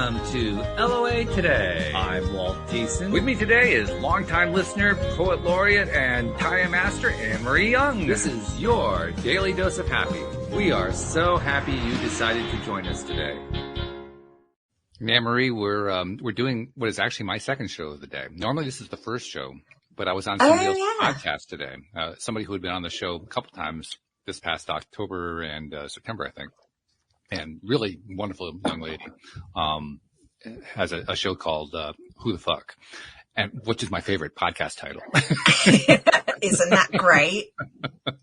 welcome to LOA Today. I'm Walt Thiessen. With me today is longtime listener, poet laureate, and Taya Master, Anne-Marie Young. This is your Daily Dose of Happy. We are so happy you decided to join us today. Anne-Marie, we're doing what is actually my second show of the day. Normally this is the first show, but I was on somebody else's podcast today. Somebody who had been on the show a couple times this past October and September, I think. And really wonderful young lady, has a show called, Who the Fuck? And which is my favorite podcast title. Isn't that great?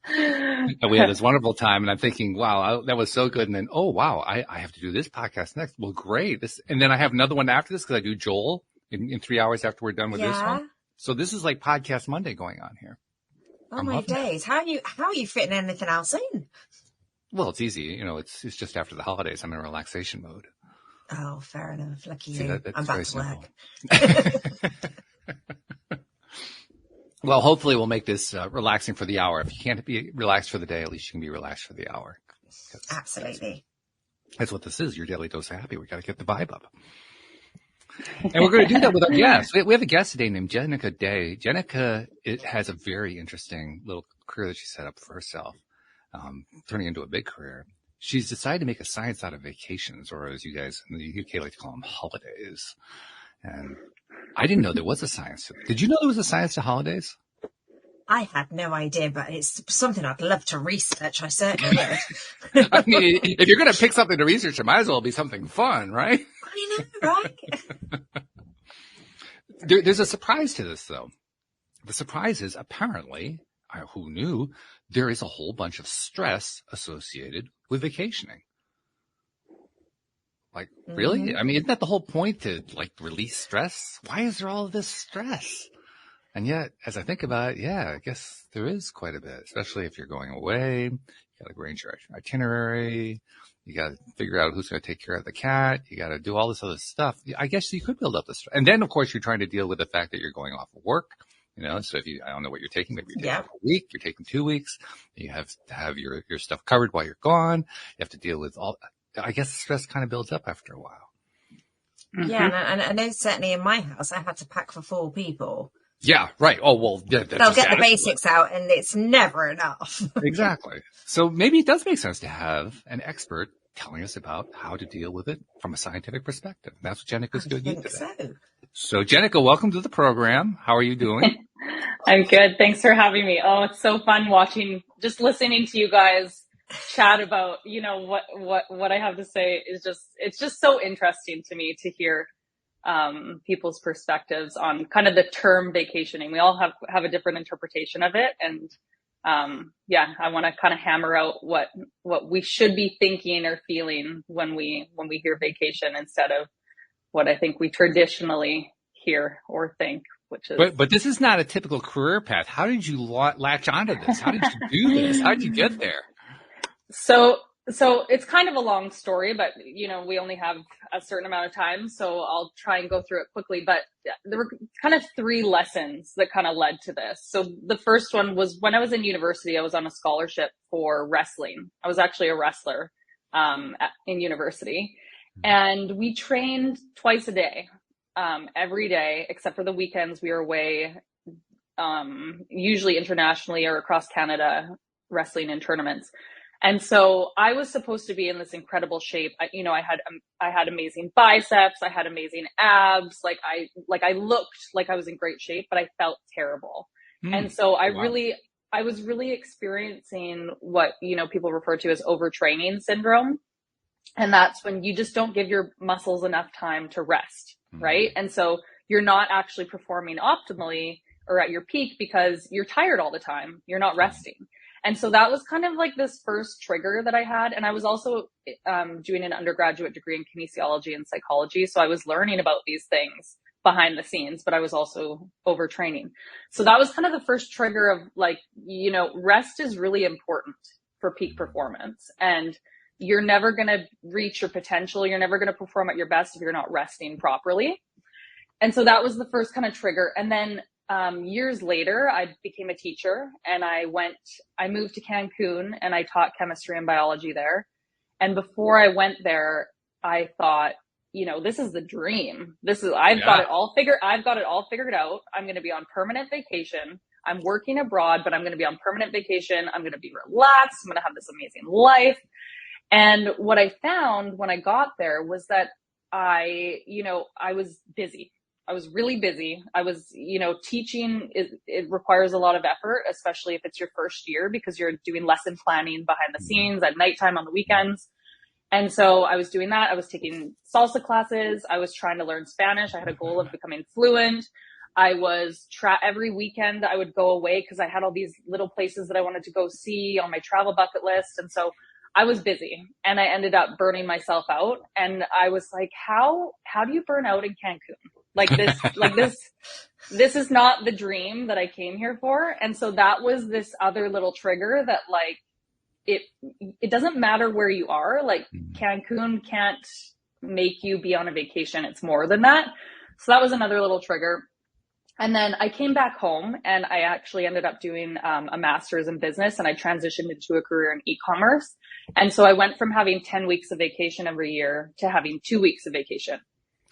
And we had this wonderful time, and I'm thinking, wow, that was so good. And then, oh, wow, I have to do this podcast next. Well, great. And then I have another one after this because I do Joel in 3 hours after we're done with this one. So this is like Podcast Monday going on here. Oh, my days. How are you fitting anything else in? Well, it's easy. You know, it's just after the holidays. I'm in relaxation mode. Oh, fair enough. Lucky you. I'm back to work. Well, hopefully we'll make this relaxing for the hour. If you can't be relaxed for the day, at least you can be relaxed for the hour. Absolutely. That's what this is, your daily dose of happy. We got to get the vibe up. And we're going to do that with our guest. We have a guest today named Jennica Day. Jennica has a very interesting little career that she set up for herself. Turning into a big career. She's decided to make a science out of vacations, or as you guys in the UK like to call them, holidays. And I didn't know there was a science to it. Did you know there was a science to holidays? I had no idea, but it's something I'd love to research. I certainly would. I mean, if you're going to pick something to research, it might as well be something fun, right? I know, right? There's a surprise to this, though. The surprise is apparently, who knew, there is a whole bunch of stress associated with vacationing. Like, really? Mm-hmm. I mean, isn't that the whole point, to like release stress? Why is there all of this stress? And yet, as I think about it, yeah, I guess there is quite a bit, especially if you're going away. You got to arrange your itinerary. You got to figure out who's going to take care of the cat. You got to do all this other stuff. I guess you could build up the stress. And then, of course, you're trying to deal with the fact that you're going off of work. You know, so if I don't know what you're taking, maybe you're taking a week, you're taking 2 weeks, you have to have your stuff covered while you're gone. You have to deal with I guess the stress kind of builds up after a while. Yeah. And I know certainly in my house, I had to pack for 4 people. Yeah, right. Oh, well, yeah, they'll get the basics out and it's never enough. Exactly. So maybe it does make sense to have an expert telling us about how to deal with it from a scientific perspective. That's what Jennica's doing today. So Jennica, welcome to the program. How are you doing? I'm good. Thanks for having me. Oh, it's so fun just listening to you guys chat about, you know, what I have to say it's just so interesting to me to hear, people's perspectives on kind of the term vacationing. We all have a different interpretation of it. And, I want to kind of hammer out what we should be thinking or feeling when we hear vacation instead of what I think we traditionally hear or think, which is. But this is not a typical career path. How did you latch onto this? How did you do this? How did you get there? So it's kind of a long story, but you know, we only have a certain amount of time, so I'll try and go through it quickly. But there were kind of 3 lessons that kind of led to this. So the first one was when I was in university, I was on a scholarship for wrestling. I was actually a wrestler in university, and we trained twice a day, every day except for the weekends. We were away, usually internationally or across Canada, wrestling in tournaments. And so I was supposed to be in this incredible shape. I had amazing biceps. I had amazing abs. I looked like I was in great shape, but I felt terrible. And so I was really experiencing what, you know, people refer to as overtraining syndrome. And that's when you just don't give your muscles enough time to rest. Right. And so you're not actually performing optimally or at your peak because you're tired all the time. You're not resting. And so that was kind of like this first trigger that I had. And I was also doing an undergraduate degree in kinesiology and psychology. So I was learning about these things behind the scenes, but I was also overtraining. So that was kind of the first trigger of like, you know, rest is really important for peak performance. And you're never going to reach your potential. You're never going to perform at your best if you're not resting properly. And so that was the first kind of trigger. And then years later, I became a teacher and I moved to Cancun and I taught chemistry and biology there. And before I went there, I thought, this is the dream. I've got it all figured out. I'm going to be on permanent vacation. I'm working abroad, but I'm going to be on permanent vacation. I'm going to be relaxed. I'm going to have this amazing life. And what I found when I got there was that I was busy. I was really busy. I was, teaching, it requires a lot of effort, especially if it's your first year, because you're doing lesson planning behind the scenes at nighttime on the weekends. And so I was doing that. I was taking salsa classes. I was trying to learn Spanish. I had a goal of becoming fluent. I was every weekend I would go away because I had all these little places that I wanted to go see on my travel bucket list. And so I was busy, and I ended up burning myself out. And I was like, how do you burn out in Cancun? This is not the dream that I came here for. And so that was this other little trigger that it doesn't matter where you are. Like, Cancun can't make you be on a vacation. It's more than that. So that was another little trigger. And then I came back home, and I actually ended up doing a master's in business, and I transitioned into a career in e-commerce. And so I went from having 10 weeks of vacation every year to having 2 weeks of vacation.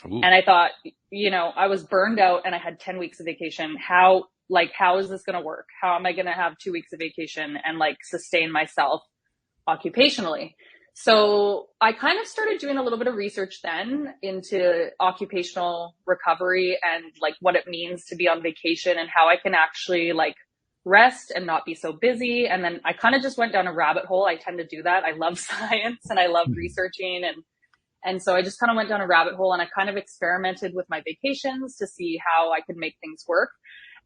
Ooh. And I thought, I was burned out and I had 10 weeks of vacation. How is this going to work? How am I going to have 2 weeks of vacation and sustain myself occupationally? So I kind of started doing a little bit of research then into occupational recovery and what it means to be on vacation and how I can actually rest and not be so busy. And then I kind of just went down a rabbit hole. I tend to do that. I love science and I love researching. And so I just kind of went down a rabbit hole, and I kind of experimented with my vacations to see how I could make things work.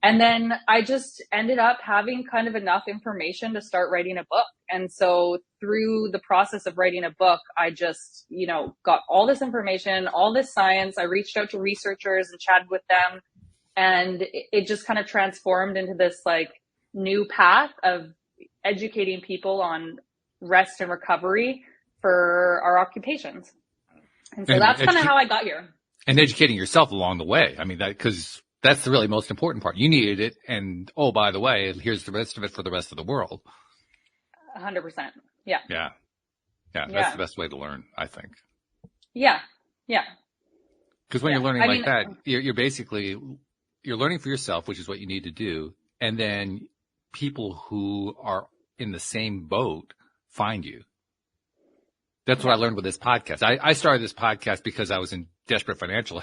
And then I just ended up having kind of enough information to start writing a book. And so through the process of writing a book, I just, got all this information, all this science. I reached out to researchers and chatted with them. And it just kind of transformed into this new path of educating people on rest and recovery for our occupations. And so that's kind of how I got here. And educating yourself along the way. I mean, because that's the really most important part. You needed it. And, oh, by the way, here's the rest of it for the rest of the world. 100%. Yeah. Yeah. That's the best way to learn, I think. Yeah. Because when you're learning that, you're basically, you're learning for yourself, which is what you need to do. And then people who are in the same boat find you. That's what I learned with this podcast. I started this podcast because I was in desperate financial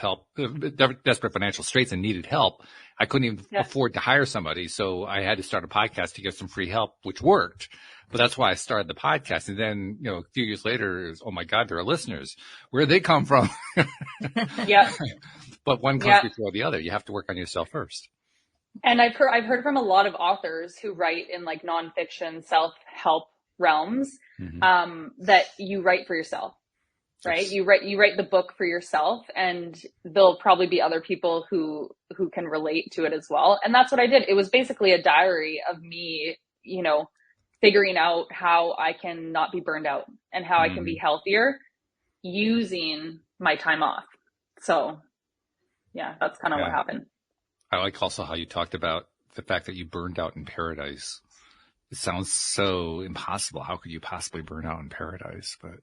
straits and needed help. I couldn't even afford to hire somebody. So I had to start a podcast to get some free help, which worked. But that's why I started the podcast. And then, a few years later, oh my God, there are listeners. Where'd they come from? Yeah. But one comes before the other. You have to work on yourself first. And I've heard from a lot of authors who write in nonfiction self-help realms, that you write for yourself, right? Yes. You write the book for yourself, and there'll probably be other people who can relate to it as well. And that's what I did. It was basically a diary of me, figuring out how I can not be burned out and how I can be healthier using my time off. So yeah, that's kind of what happened. I like also how you talked about the fact that you burned out in paradise. It sounds so impossible. How could you possibly burn out in paradise? But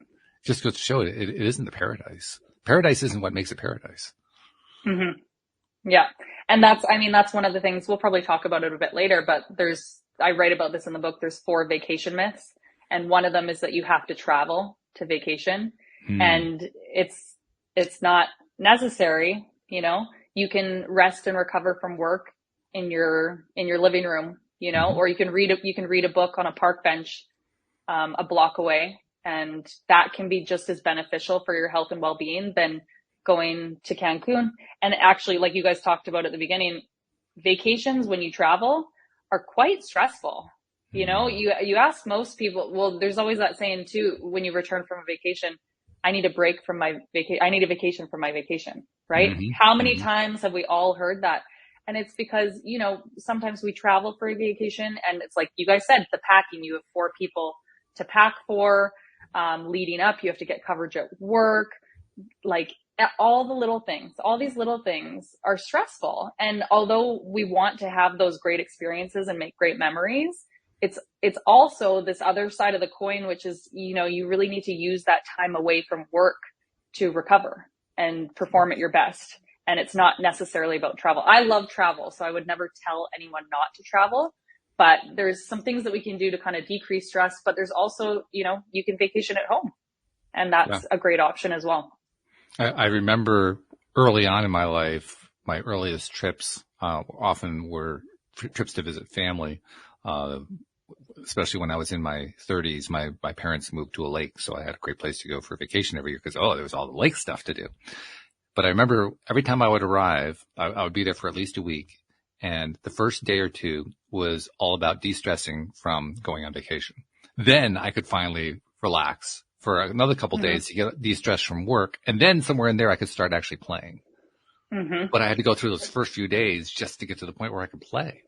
just goes to show it isn't the paradise. Paradise isn't what makes it paradise. Mm-hmm. Yeah. And that's one of the things, we'll probably talk about it a bit later, but I write about this in the book. There's 4 vacation myths. And one of them is that you have to travel to vacation. And it's not necessary. You can rest and recover from work in your living room, or you can read a book on a park bench, a block away. And that can be just as beneficial for your health and well-being than going to Cancun. And actually, like you guys talked about at the beginning, vacations when you travel are quite stressful. You ask most people, well, there's always that saying too, when you return from a vacation, I need a break from my vacation. I need a vacation from my vacation, right? Mm-hmm. How many times have we all heard that? And it's because, sometimes we travel for a vacation, and it's like you guys said, the packing, you have 4 people to pack for, leading up, you have to get coverage at work, all these little things are stressful. And although we want to have those great experiences and make great memories, it's also this other side of the coin, which is, you really need to use that time away from work to recover. and perform at your best. And it's not necessarily about travel. I love travel, so I would never tell anyone not to travel, but there's some things that we can do to kind of decrease stress, but there's also, you know, you can vacation at home, and that's a great option as well. I remember early on in my life, my earliest trips often were trips to visit family, especially when I was in my 30s. My parents moved to a lake, so I had a great place to go for vacation every year because, there was all the lake stuff to do. But I remember every time I would arrive, I would be there for at least a week. And the first day or two was all about de-stressing from going on vacation. Then I could finally relax for another couple of days to get de-stressed from work. And then somewhere in there, I could start actually playing. But I had to go through those first few days just to get to the point where I could play.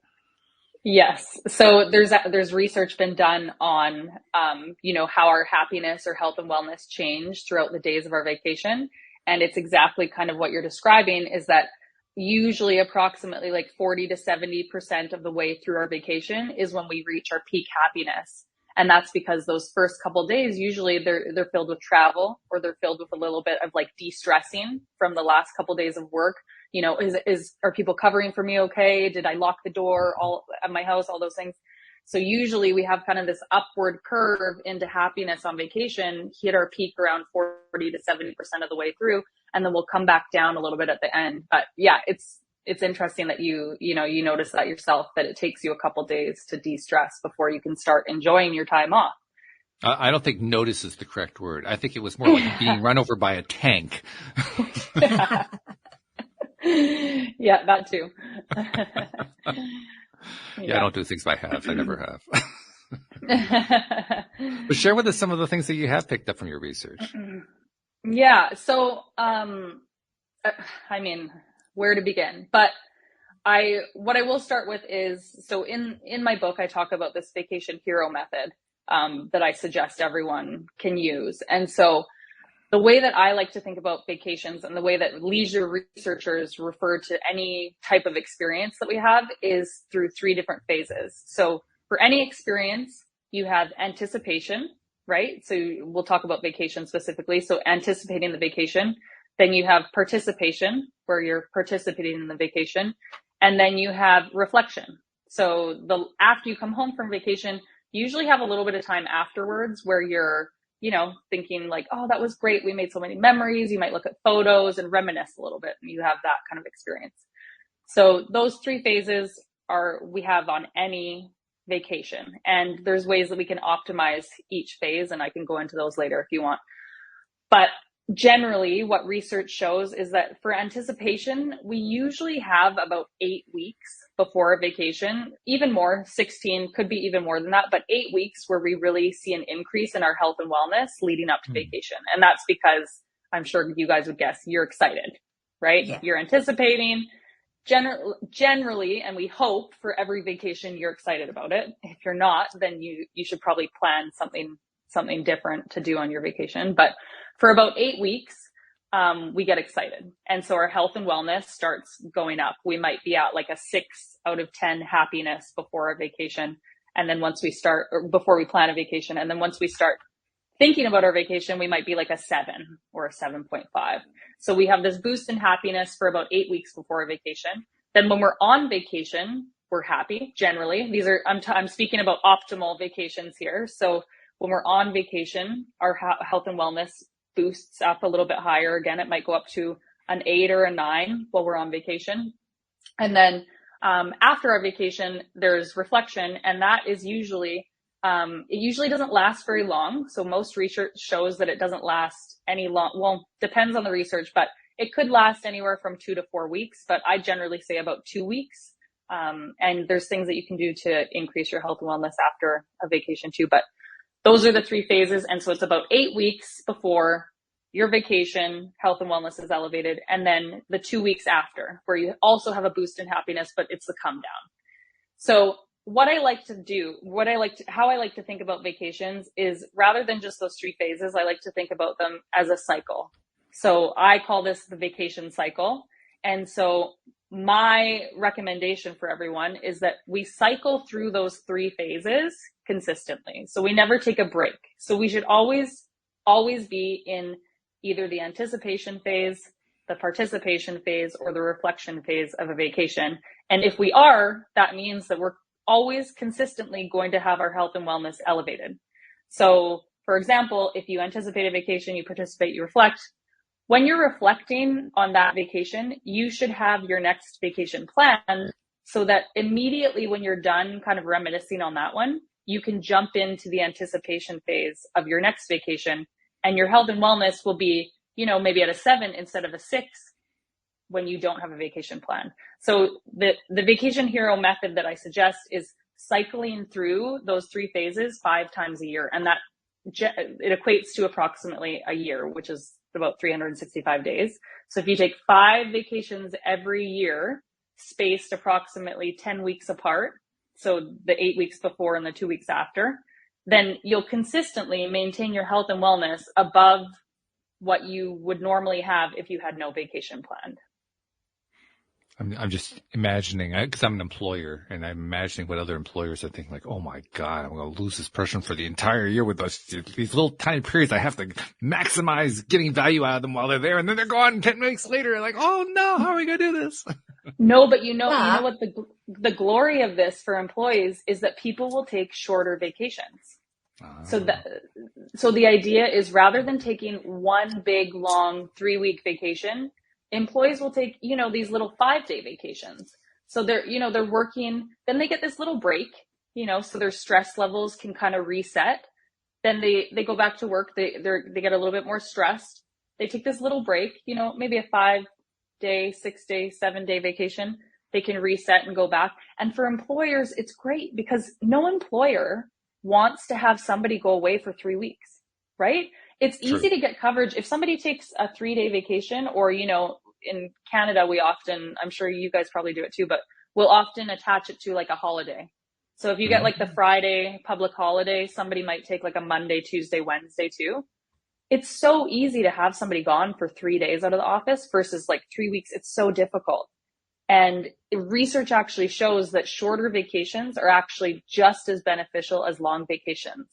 Yes. So there's research been done on, you know, how our happiness or health and wellness change throughout the days of our vacation. And it's exactly kind of what you're describing, is that usually approximately like 40 to 70% of the way through our vacation is when we reach our peak happiness. And that's because those first couple of days, usually they're filled with travel, or they're filled with a little bit of like de-stressing from the last couple of days of work. You know, are people covering for me okay? Did I lock the door all at my house? All those things. So usually we have kind of this upward curve into happiness on vacation, hit our peak around 40 to 70% of the way through, and then we'll come back down a little bit at the end. But yeah, it's interesting that you notice that yourself, that it takes you a couple days to de-stress before you can start enjoying your time off. I don't think notice is the correct word. I think it was more like being run over by a tank. Yeah, that too. Yeah, I don't do things by half. I never have. But share with us some of the things that you have picked up from your research. Yeah. So, I mean, where to begin? But what I will start with is, so in my book, I talk about this vacation hero method, that I suggest everyone can use. And so the way that I like to think about vacations, and the way that leisure researchers refer to any type of experience that we have, is through 3 different phases. So for any experience, you have anticipation, right? So we'll talk about vacation specifically. So anticipating the vacation. Then you have participation, where you're participating in the vacation. And then you have reflection. So after you come home from vacation, you usually have a little bit of time afterwards where you're, you know, thinking like, oh, that was great. We made so many memories. You might look at photos and reminisce a little bit, and you have that kind of experience. So those 3 phases we have on any vacation, and there's ways that we can optimize each phase, and I can go into those later if you want. But generally, what research shows is that for anticipation, we usually have about 8 weeks before a vacation, even more, 16, could be even more than that, but 8 weeks where we really see an increase in our health and wellness leading up to vacation. And that's because, I'm sure you guys would guess, you're excited, right? Yeah. You're anticipating. Generally, and we hope for every vacation you're excited about it. If you're not, then you should probably plan something different to do on your vacation. But for about 8 weeks, we get excited. And so our health and wellness starts going up. We might be at like a 6 out of 10 happiness before our vacation. And then before we plan a vacation, and then once we start thinking about our vacation, we might be like a 7 or a 7.5. So we have this boost in happiness for about 8 weeks before a vacation. Then when we're on vacation, we're happy. Generally, I'm speaking about optimal vacations here. So when we're on vacation, our health and wellness boosts up a little bit higher. Again, it might go up to an 8 or a 9 while we're on vacation. And then after our vacation, there's reflection, and that is usually, it usually doesn't last very long. So most research shows that it doesn't last any long. Well, depends on the research, but it could last anywhere from 2 to 4 weeks. But I generally say about 2 weeks. And there's things that you can do to increase your health and wellness after a vacation too. But those are the 3 phases. And so it's about 8 weeks before your vacation, health and wellness is elevated. And then the 2 weeks after, where you also have a boost in happiness, but it's the come down. So what I like to do, how I like to think about vacations is, rather than just those 3 phases, I like to think about them as a cycle. So I call this the vacation cycle. And so my recommendation for everyone is that we cycle through those 3 phases consistently. So we never take a break. So we should always be in either the anticipation phase, the participation phase, or the reflection phase of a vacation. And if we are, that means that we're always consistently going to have our health and wellness elevated. So, for example, if you anticipate a vacation, you participate, you reflect. When you're reflecting on that vacation, you should have your next vacation planned so that immediately when you're done kind of reminiscing on that one, you can jump into the anticipation phase of your next vacation, and your health and wellness will be, maybe at a 7 instead of a 6 when you don't have a vacation plan. So the vacation hero method that I suggest is cycling through those 3 phases 5 times a year. And that it equates to approximately a year, which is about 365 days. So if you take 5 vacations every year, spaced approximately 10 weeks apart, so the 8 weeks before and the 2 weeks after, then you'll consistently maintain your health and wellness above what you would normally have if you had no vacation planned. I'm just imagining, because I'm an employer, and I'm imagining what other employers are thinking, like, oh my God, I'm going to lose this person for the entire year with these little tiny periods. I have to maximize getting value out of them while they're there, and then they're gone 10 weeks later. Like, oh no, how are we going to do this? No, but you know what the glory of this for employees is that people will take shorter vacations. So the idea is, rather than taking one big long 3-week vacation, employees will take, these little 5-day vacations. So they're working, then they get this little break, so their stress levels can kind of reset. Then they go back to work. They get a little bit more stressed. They take this little break, maybe a 5-day, 6-day, 7-day vacation. They can reset and go back. And for employers, it's great because no employer wants to have somebody go away for 3 weeks, right? It's easy to get coverage. If somebody takes a 3-day vacation, or, in Canada, we often, I'm sure you guys probably do it too, but we'll often attach it to like a holiday. So if you get like the Friday public holiday, somebody might take like a Monday, Tuesday, Wednesday too. It's so easy to have somebody gone for 3 days out of the office versus like 3 weeks. It's so difficult. And research actually shows that shorter vacations are actually just as beneficial as long vacations.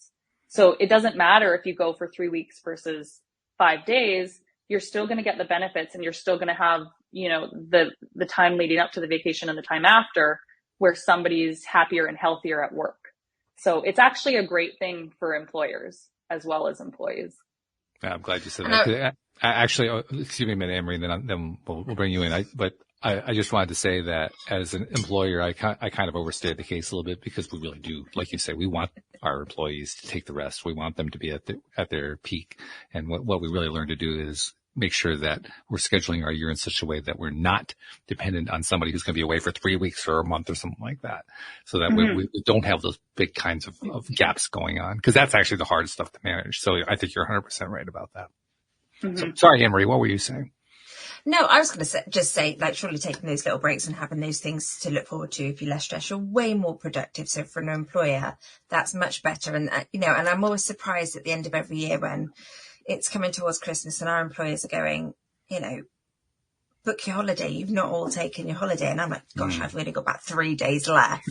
So it doesn't matter if you go for 3 weeks versus 5 days, you're still going to get the benefits, and you're still going to have, the time leading up to the vacation and the time after where somebody's happier and healthier at work. So it's actually a great thing for employers as well as employees. Yeah, I'm glad you said that. Actually, excuse me a minute, Emery, and then we'll bring you in. I just wanted to say that as an employer, I kind of overstated the case a little bit, because we really do, like you say, we want our employees to take the rest. We want them to be at their peak. And what we really learn to do is make sure that we're scheduling our year in such a way that we're not dependent on somebody who's going to be away for 3 weeks or a month or something like that. So that we don't have those big kinds of gaps going on, because that's actually the hardest stuff to manage. So I think you're 100% right about that. So, sorry, Emery, what were you saying? No, I was going to just say, like, surely taking those little breaks and having those things to look forward to if you're less stressed, you're way more productive. So for an employer, that's much better. And, and I'm always surprised at the end of every year when it's coming towards Christmas and our employers are going, book your holiday. You've not all taken your holiday. And I'm like, gosh, I've really got about 3 days left.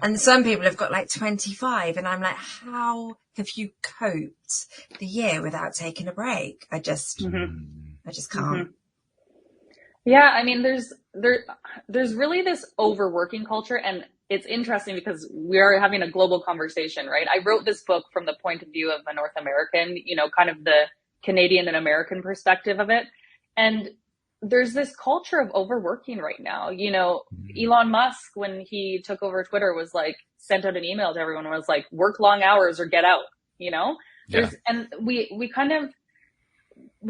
And some people have got like 25. And I'm like, how have you coped the year without taking a break? I just can't. Yeah, I mean, there's really this overworking culture, and it's interesting because we are having a global conversation, right? I wrote this book from the point of view of a North American, kind of the Canadian and American perspective of it. And there's this culture of overworking right now. Elon Musk, when he took over Twitter, was like, sent out an email to everyone, was like, work long hours or get out, and we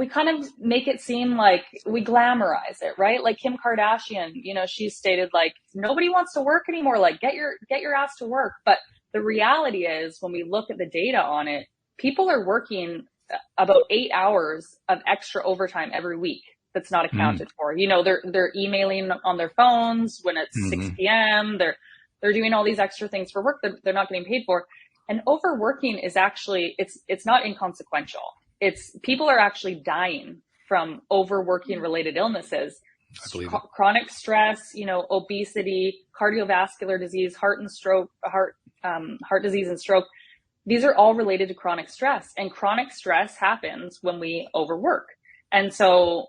kind of make it seem like we glamorize it, right? Like Kim Kardashian, she stated like, nobody wants to work anymore. Like get your ass to work. But the reality is, when we look at the data on it, people are working about 8 hours of extra overtime every week. That's not accounted for. They're emailing on their phones when it's 6 p.m. They're doing all these extra things for work that they're not getting paid for. And overworking is actually, it's not inconsequential. People are actually dying from overworking related illnesses, chronic stress, obesity, cardiovascular disease, heart disease and stroke. these are all related to chronic stress, and chronic stress happens when we overwork. And so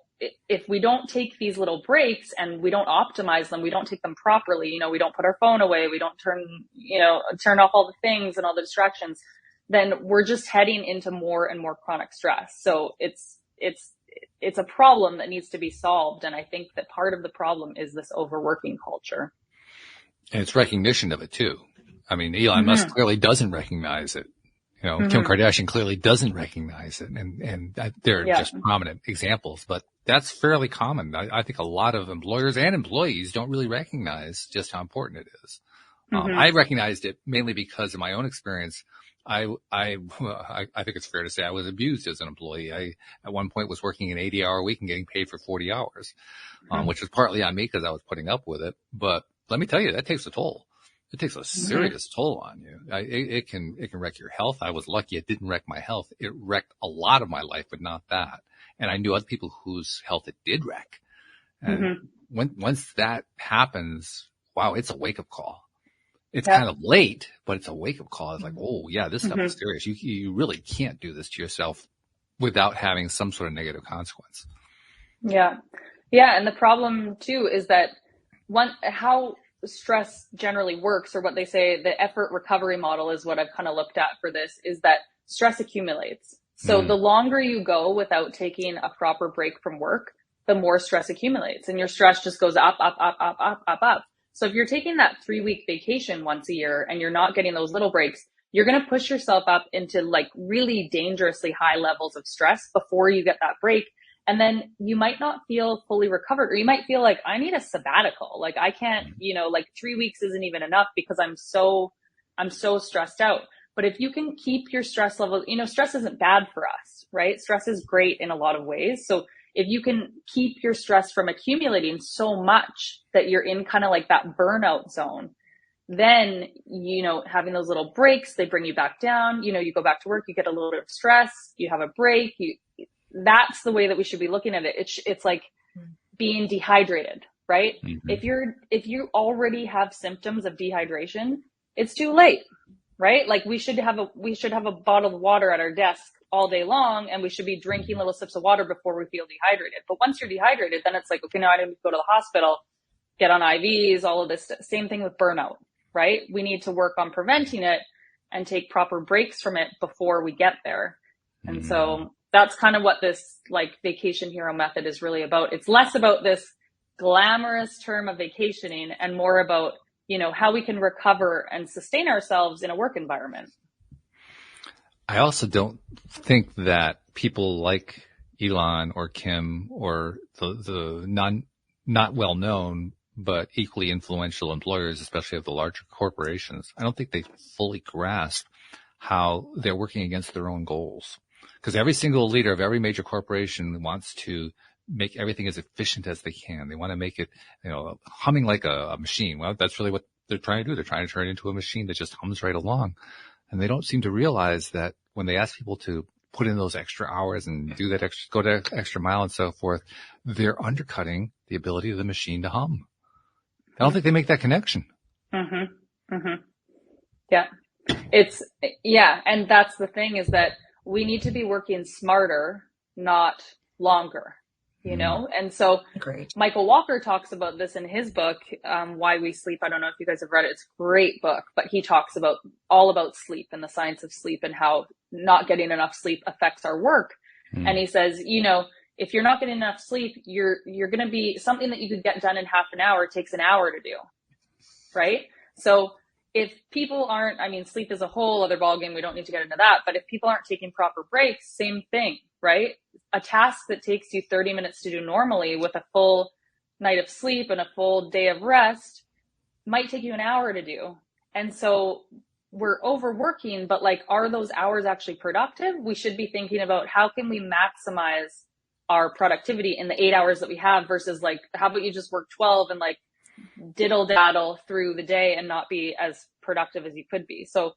if we don't take these little breaks and we don't optimize them, we don't take them properly, you know, we don't put our phone away, we don't turn off all the things and all the distractions, then we're just heading into more and more chronic stress. So it's a problem that needs to be solved. And I think that part of the problem is this overworking culture. And it's recognition of it too. I mean, Elon Musk clearly doesn't recognize it. You know, Kim Kardashian clearly doesn't recognize it. And they're just prominent examples, but that's fairly common. I think a lot of employers and employees don't really recognize just how important it is. I recognized it mainly because of my own experience. I think it's fair to say I was abused as an employee. I, at one point, was working an 80-hour week and getting paid for 40 hours, which was partly on me because I was putting up with it. But let me tell you, that takes a toll. It takes a serious toll on you. It can wreck your health. I was lucky it didn't wreck my health. It wrecked a lot of my life, but not that. And I knew other people whose health it did wreck. And once that happens, wow, it's a wake-up call. It's kind of late, but it's a wake-up call. It's like, oh, yeah, this stuff is serious. You really can't do this to yourself without having some sort of negative consequence. Yeah. Yeah. And the problem, too, is that how stress generally works, or what they say, the effort recovery model is what I've kind of looked at for this, is that stress accumulates. So the longer you go without taking a proper break from work, the more stress accumulates, and your stress just goes up, up, up, up, up, up, up. So if you're taking that 3-week vacation once a year and you're not getting those little breaks, you're going to push yourself up into like really dangerously high levels of stress before you get that break. And then you might not feel fully recovered, or you might feel like, I need a sabbatical. Like I can't, like 3 weeks isn't even enough because I'm so stressed out. But if you can keep your stress level, stress isn't bad for us, right? Stress is great in a lot of ways. So if you can keep your stress from accumulating so much that you're in kind of like that burnout zone, then, having those little breaks, they bring you back down. You go back to work, you get a little bit of stress, you have a break, that's the way that we should be looking at it. It's like being dehydrated, right? If you already have symptoms of dehydration, it's too late, right? Like we should have a bottle of water at our desk all day long, and we should be drinking little sips of water before we feel dehydrated. But once you're dehydrated, then it's like, okay, now I need to go to the hospital, get on IVs, all of this. Same thing with burnout, right? We need to work on preventing it and take proper breaks from it before we get there. And so that's kind of what this like vacation hero method is really about. It's less about this glamorous term of vacationing and more about, how we can recover and sustain ourselves in a work environment. I also don't think that people like Elon or Kim or the not well known but equally influential employers, especially of the larger corporations, I don't think they fully grasp how they're working against their own goals. Because every single leader of every major corporation wants to make everything as efficient as they can. They want to make it, humming like a machine. Well, that's really what they're trying to do. They're trying to turn it into a machine that just hums right along. And they don't seem to realize that when they ask people to put in those extra hours and do that go to extra mile and so forth, they're undercutting the ability of the machine to hum. I don't think they make that connection. Yeah. And that's the thing, is that we need to be working smarter, not longer, And so Agreed. Michael Walker talks about this in his book, Why We Sleep. I don't know if you guys have read it. It's a great book, but he talks all about sleep and the science of sleep and how not getting enough sleep affects our work. And he says, if you're not getting enough sleep, you're going to be something that you could get done in half an hour takes an hour to do. Right. So if people aren't, sleep is a whole other ballgame. We don't need to get into that. But if people aren't taking proper breaks, same thing, right? A task that takes you 30 minutes to do normally with a full night of sleep and a full day of rest might take you an hour to do. And so we're overworking, but like, are those hours actually productive? We should be thinking about how can we maximize our productivity in the 8 hours that we have versus like, how about you just work 12 and like diddle daddle through the day and not be as productive as you could be. So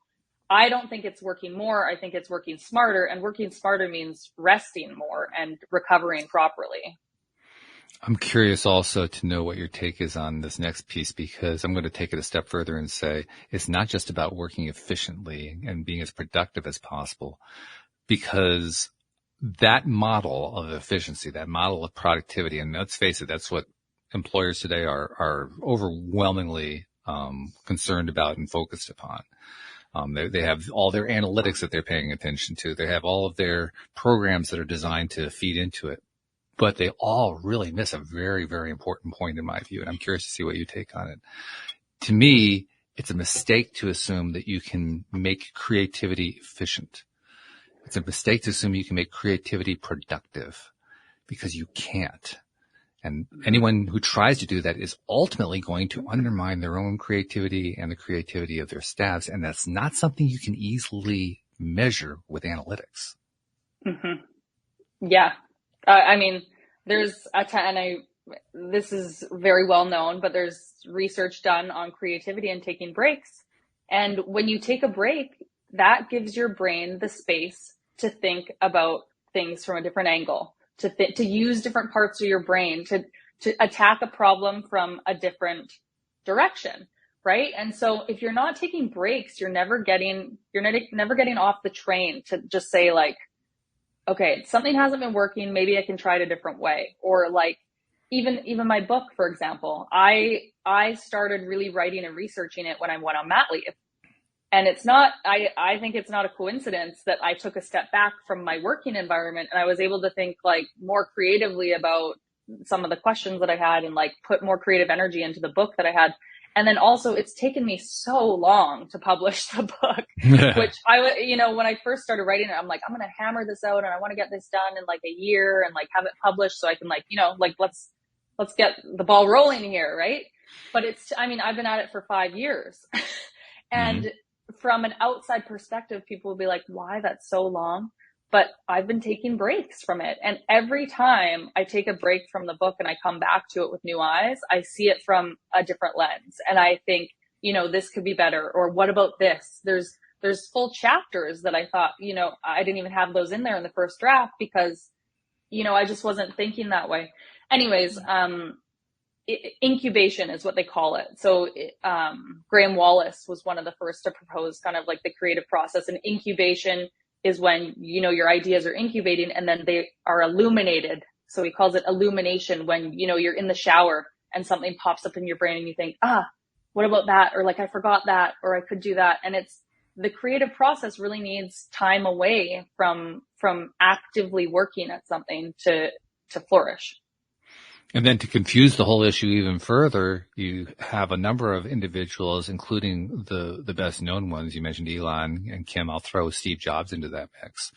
I don't think it's working more. I think it's working smarter, and working smarter means resting more and recovering properly. I'm curious also to know what your take is on this next piece, because I'm going to take it a step further and say it's not just about working efficiently and being as productive as possible, because that model of efficiency, that model of productivity, and let's face it, that's what employers today are overwhelmingly concerned about and focused upon. They have all their analytics that they're paying attention to. They have all of their programs that are designed to feed into it. But they all really miss a very, very important point in my view. And I'm curious to see what you take on it. To me, it's a mistake to assume that you can make creativity efficient. It's a mistake to assume you can make creativity productive, because you can't. And anyone who tries to do that is ultimately going to undermine their own creativity and the creativity of their staffs. And that's not something you can easily measure with analytics. Mm-hmm. Yeah. There's this is very well known, but there's research done on creativity and taking breaks. And when you take a break, that gives your brain the space to think about things from a different angle, to use different parts of your brain, to attack a problem from a different direction, right? And so if you're not taking breaks, you're never getting off the train to just say like, okay, something hasn't been working. Maybe I can try it a different way. Or like, even my book, for example, I started really writing and researching it when I went on mat leave. And I think it's not a coincidence that I took a step back from my working environment and I was able to think like more creatively about some of the questions that I had and like put more creative energy into the book that I had. And then also it's taken me so long to publish the book, which when I first started writing it, I'm like, I'm going to hammer this out and I want to get this done in like a year and like have it published so I can like, let's get the ball rolling here. Right. But I've been at it for 5 years and from an outside perspective, people will be like, why that's so long? But I've been taking breaks from it. And every time I take a break from the book and I come back to it with new eyes, I see it from a different lens. And I think, this could be better. Or what about this? There's full chapters that I thought, I didn't even have those in there in the first draft because, I just wasn't thinking that way. Anyways, incubation is what they call it. So Graham Wallace was one of the first to propose kind of like the creative process. And incubation is when, your ideas are incubating and then they are illuminated. So he calls it illumination when, you're in the shower and something pops up in your brain and you think, what about that? Or like, I forgot that, or I could do that. And it's the creative process really needs time away from actively working at something to flourish. And then to confuse the whole issue even further, you have a number of individuals, including the best known ones. You mentioned Elon and Kim. I'll throw Steve Jobs into that mix.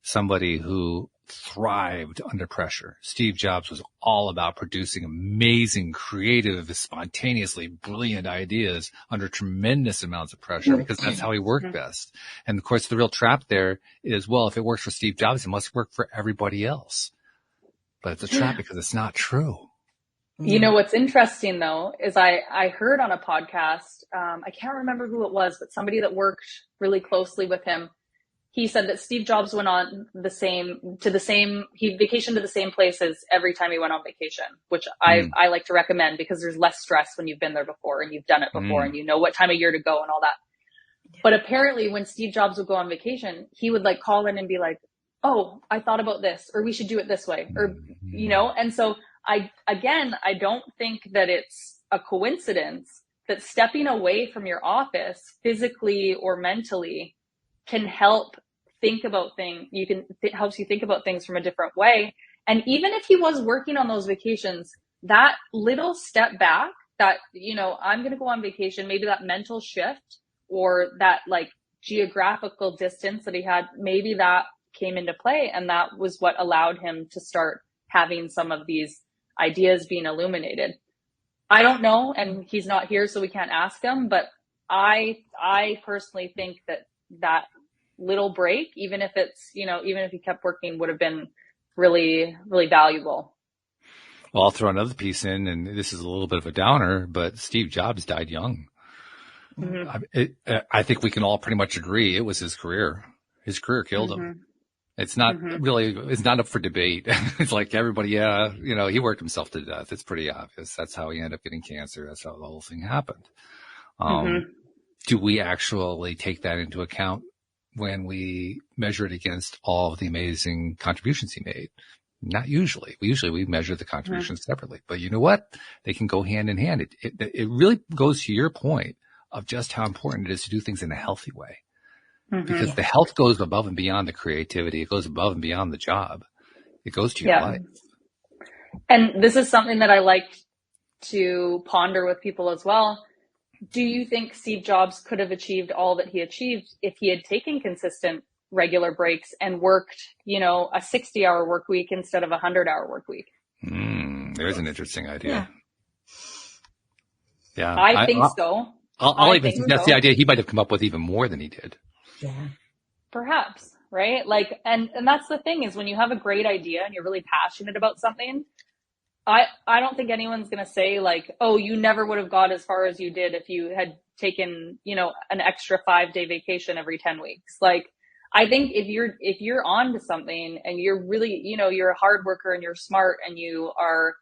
Somebody who thrived under pressure. Steve Jobs was all about producing amazing, creative, spontaneously brilliant ideas under tremendous amounts of pressure because that's how he worked best. And of course, the real trap there is, well, if it works for Steve Jobs, it must work for everybody else. But it's a trap because it's not true. What's interesting though, is I heard on a podcast, I can't remember who it was, but somebody that worked really closely with him. He said that Steve Jobs went on he vacationed to the same places every time he went on vacation, which I like to recommend because there's less stress when you've been there before and you've done it before and you know what time of year to go and all that. But apparently when Steve Jobs would go on vacation, he would like call in and be like, oh, I thought about this, or we should do it this way, or, and so I don't think that it's a coincidence that stepping away from your office physically or mentally can help think about things. Helps you think about things from a different way. And even if he was working on those vacations, that little step back that, I'm going to go on vacation, maybe that mental shift or that like geographical distance that he had, maybe that came into play. And that was what allowed him to start having some of these ideas being illuminated. I don't know. And he's not here, so we can't ask him. But I personally think that little break, even if he kept working, would have been really, really valuable. Well, I'll throw another piece in, and this is a little bit of a downer, but Steve Jobs died young. I think we can all pretty much agree it was his career. His career killed him. It's not really, it's not up for debate. It's like everybody, he worked himself to death. It's pretty obvious. That's how he ended up getting cancer. That's how the whole thing happened. Do we actually take that into account when we measure it against all of the amazing contributions he made? Not usually. We measure the contributions separately, but you know what? They can go hand in hand. It really goes to your point of just how important it is to do things in a healthy way. Because the health goes above and beyond the creativity. It goes above and beyond the job. It goes to your life. And this is something that I like to ponder with people as well. Do you think Steve Jobs could have achieved all that he achieved if he had taken consistent, regular breaks and worked, a 60-hour work week instead of a 100-hour work week? There's an interesting idea. Yeah. I think so. I'll even suggest the idea he might have come up with even more than he did. Yeah. Perhaps, right? Like, and that's the thing is when you have a great idea and you're really passionate about something, I don't think anyone's going to say like, oh, you never would have got as far as you did if you had taken, an extra 5-day vacation every 10 weeks. Like, I think if you're on to something and you're really, you're a hard worker and you're smart and you are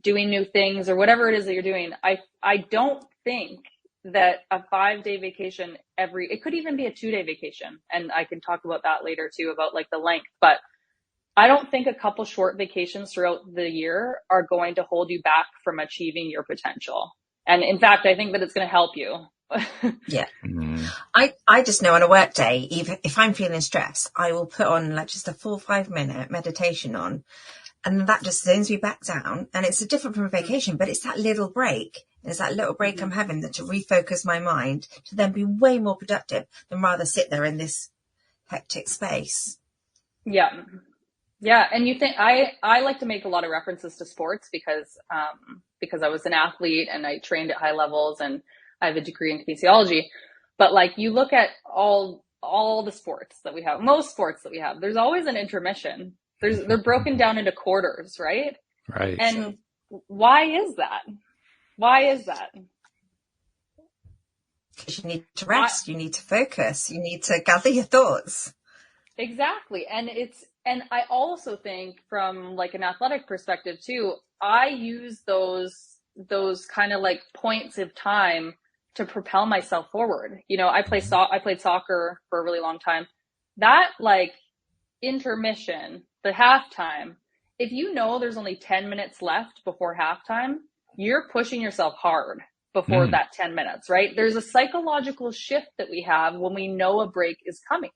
doing new things or whatever it is that you're doing, I don't think that a 5-day vacation it could even be a 2-day vacation. And I can talk about that later too, about like the length, but I don't think a couple short vacations throughout the year are going to hold you back from achieving your potential. And in fact, I think that it's going to help you. Yeah. I just know on a work day, if I'm feeling stressed, I will put on like just a 4-5 minute meditation on, and that just zones me back down. And it's different from a vacation, but it's that little break. It's that little break I'm having to refocus my mind to then be way more productive than rather sit there in this hectic space. Yeah. Yeah. And you think I like to make a lot of references to sports because I was an athlete and I trained at high levels and I have a degree in kinesiology. But like you look at all the sports that we have, most sports that we have, there's always an intermission. They're broken down into quarters, right? Right. And why is that? Why is that? Because you need to rest, you need to focus, you need to gather your thoughts. Exactly. And I also think from like an athletic perspective too, I use those kind of like points of time to propel myself forward. I played soccer for a really long time. That like intermission, the halftime, if there's only 10 minutes left before halftime, you're pushing yourself hard before that 10 minutes, right? There's a psychological shift that we have when we know a break is coming.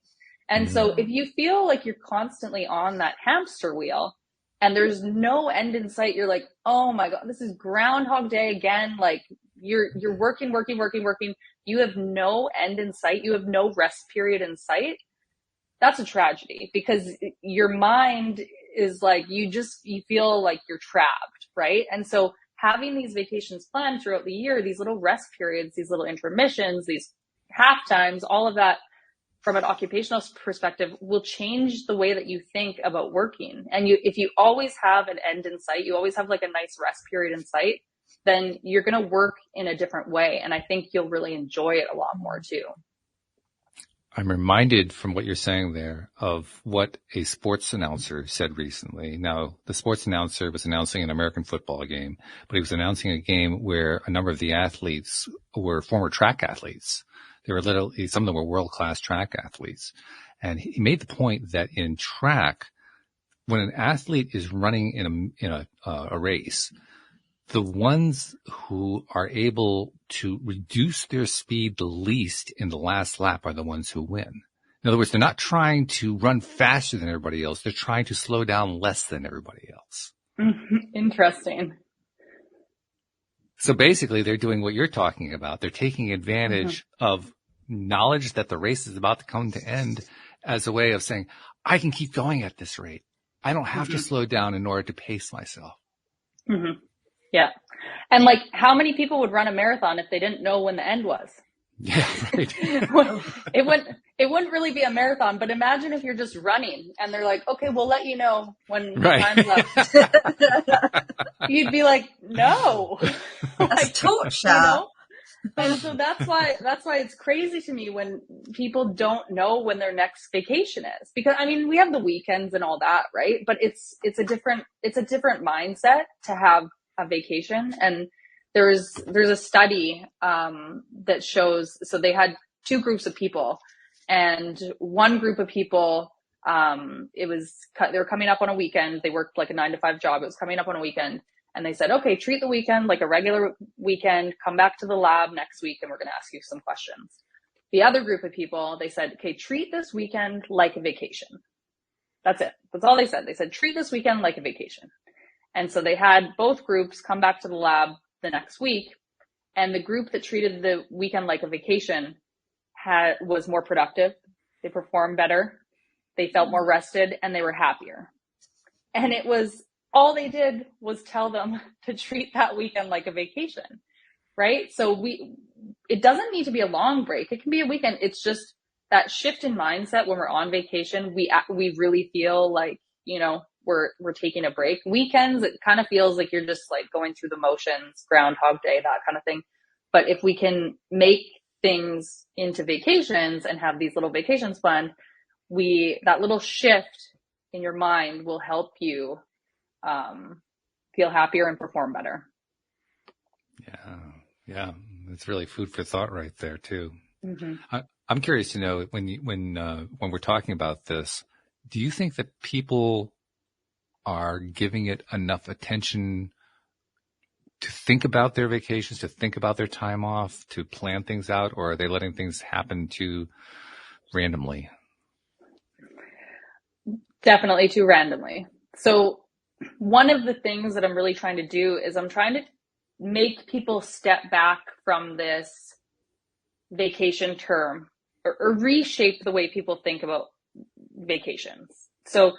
And so if you feel like you're constantly on that hamster wheel and there's no end in sight, you're like, oh my God, this is Groundhog Day again. Like you're working. You have no end in sight. You have no rest period in sight. That's a tragedy because your mind is like, you feel like you're trapped, right? And so having these vacations planned throughout the year, these little rest periods, these little intermissions, these half times, all of that from an occupational perspective will change the way that you think about working. And if you always have an end in sight, you always have like a nice rest period in sight, then you're going to work in a different way. And I think you'll really enjoy it a lot more too. I'm reminded from what you're saying there of what a sports announcer said recently. Now, the sports announcer was announcing an American football game, but he was announcing a game where a number of the athletes were former track athletes. They were some of them were world-class track athletes. And he made the point that in track, when an athlete is running in a race, the ones who are able to reduce their speed the least in the last lap are the ones who win. In other words, they're not trying to run faster than everybody else. They're trying to slow down less than everybody else. Interesting. So basically, they're doing what you're talking about. They're taking advantage of knowledge that the race is about to come to end as a way of saying, I can keep going at this rate. I don't have to slow down in order to pace myself. Yeah. And like, how many people would run a marathon if they didn't know when the end was? Yeah, right. It wouldn't really be a marathon, but imagine if you're just running and they're like, okay, we'll let you know when time's up. You'd be like, no. That's torture. And so that's why it's crazy to me when people don't know when their next vacation is. Because I mean, we have the weekends and all that, right? But it's a different mindset to have a vacation. And there's a study that shows, so they had two groups of people, and one group of people, they were coming up on a weekend. They worked like a 9-to-5 job. It was coming up on a weekend. And they said, okay, treat the weekend like a regular weekend, come back to the lab next week, and we're going to ask you some questions. The other group of people, they said, okay, treat this weekend like a vacation. That's it. That's all they said. They said, treat this weekend like a vacation. And so they had both groups come back to the lab the next week. And the group that treated the weekend like a vacation was more productive. They performed better. They felt more rested, and they were happier. And all they did was tell them to treat that weekend like a vacation, right? So it doesn't need to be a long break. It can be a weekend. It's just that shift in mindset when we're on vacation. We really feel like, we're taking a break. Weekends, it kind of feels like you're just like going through the motions, Groundhog Day, that kind of thing. But if we can make things into vacations and have these little vacations planned, that little shift in your mind will help you feel happier and perform better. Yeah. It's really food for thought right there too. Mm-hmm. I'm curious to know when we're talking about this, do you think that people are giving it enough attention to think about their vacations, to think about their time off, to plan things out, or are they letting things happen too randomly? Definitely too randomly. So one of the things that I'm really trying to do is I'm trying to make people step back from this vacation term or reshape the way people think about vacations. So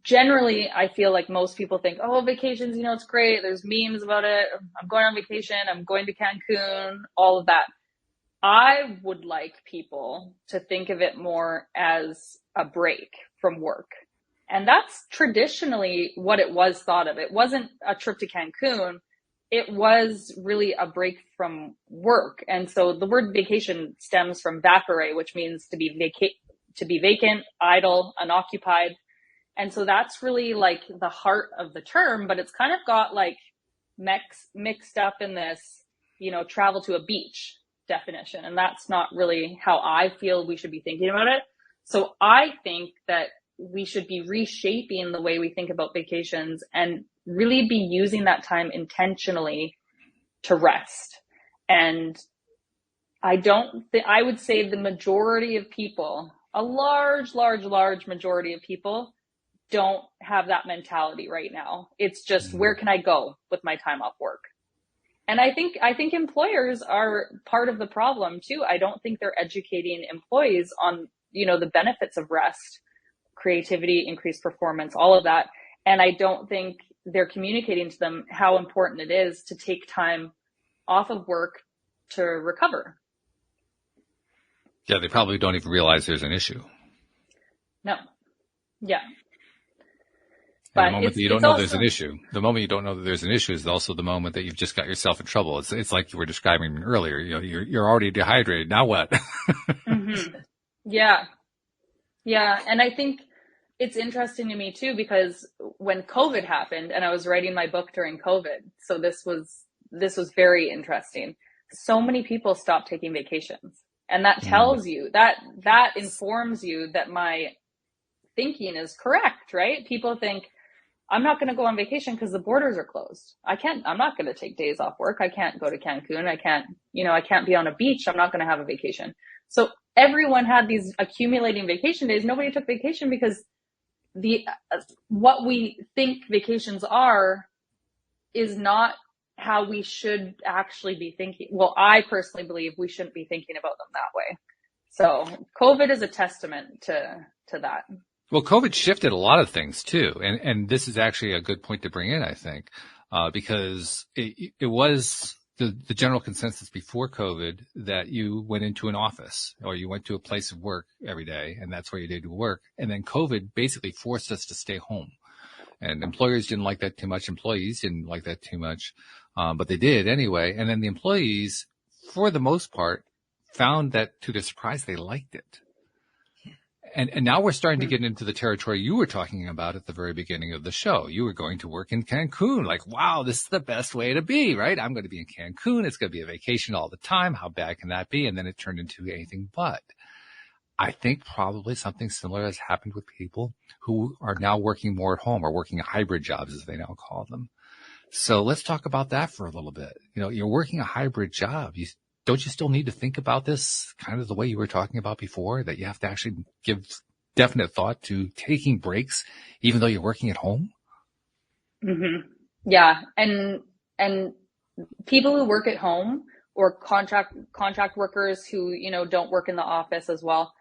generally, I feel like most people think, oh, vacations, it's great. There's memes about it. I'm going on vacation. I'm going to Cancun, all of that. I would like people to think of it more as a break from work. And that's traditionally what it was thought of. It wasn't a trip to Cancun. It was really a break from work. And so the word vacation stems from vacare, which means to be vacant, idle, unoccupied. And so that's really like the heart of the term, but it's kind of got like mixed up in this, travel to a beach definition. And that's not really how I feel we should be thinking about it. So I think that we should be reshaping the way we think about vacations and really be using that time intentionally to rest. And I would say the majority of people, a large majority of people don't have that mentality right now. It's just, where can I go with my time off work? And I think employers are part of the problem too. I don't think they're educating employees on, the benefits of rest, creativity, increased performance, all of that. And I don't think they're communicating to them how important it is to take time off of work to recover. Yeah, they probably don't even realize there's an issue. No. Yeah. But the moment that you don't know there's an issue, the moment you don't know that there's an issue is also the moment that you've just got yourself in trouble. It's like you were describing earlier. You're already dehydrated. Now what? Mm-hmm. Yeah. Yeah. And I think it's interesting to me too, because when COVID happened and I was writing my book during COVID, so this was very interesting. So many people stopped taking vacations, and that tells you that informs you that my thinking is correct, right? People think, I'm not going to go on vacation because the borders are closed. I'm not going to take days off work. I can't go to Cancun. I can't be on a beach. I'm not going to have a vacation. So everyone had these accumulating vacation days. Nobody took vacation because what we think vacations are is not how we should actually be thinking. Well, I personally believe we shouldn't be thinking about them that way. So COVID is a testament to that. Well, COVID shifted a lot of things too. And this is actually a good point to bring in, I think, because it was the general consensus before COVID that you went into an office or you went to a place of work every day, and that's where you did your work. And then COVID basically forced us to stay home. And employers didn't like that too much. Employees didn't like that too much. But they did anyway. And then the employees, for the most part, found that to their surprise, they liked it. And now we're starting to get into the territory you were talking about at the very beginning of the show. You were going to work in Cancun. Like, wow, this is the best way to be, right? I'm going to be in Cancun. It's going to be a vacation all the time. How bad can that be? And then it turned into anything but. I think probably something similar has happened with people who are now working more at home or working hybrid jobs, as they now call them. So let's talk about that for a little bit. You know, you're working a hybrid job. Don't you still need to think about this kind of the way you were talking about before, that you have to actually give definite thought to taking breaks, even though you're working at home? Mm-hmm. Yeah. And people who work at home or contract workers who, you know, don't work in the office as well,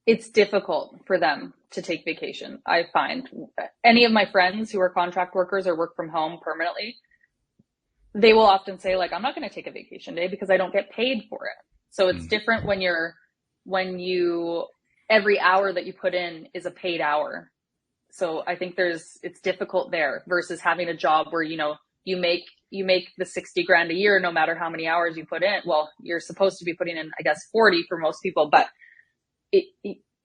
it's difficult for them to take vacation. I find any of my friends who are contract workers or work from home permanently, they will often say, like, I'm not going to take a vacation day because I don't get paid for it. So it's different when every hour that you put in is a paid hour. So I think it's difficult there versus having a job where, you know, you make the 60 grand a year, no matter how many hours you put in. Well, you're supposed to be putting in, I guess, 40 for most people, but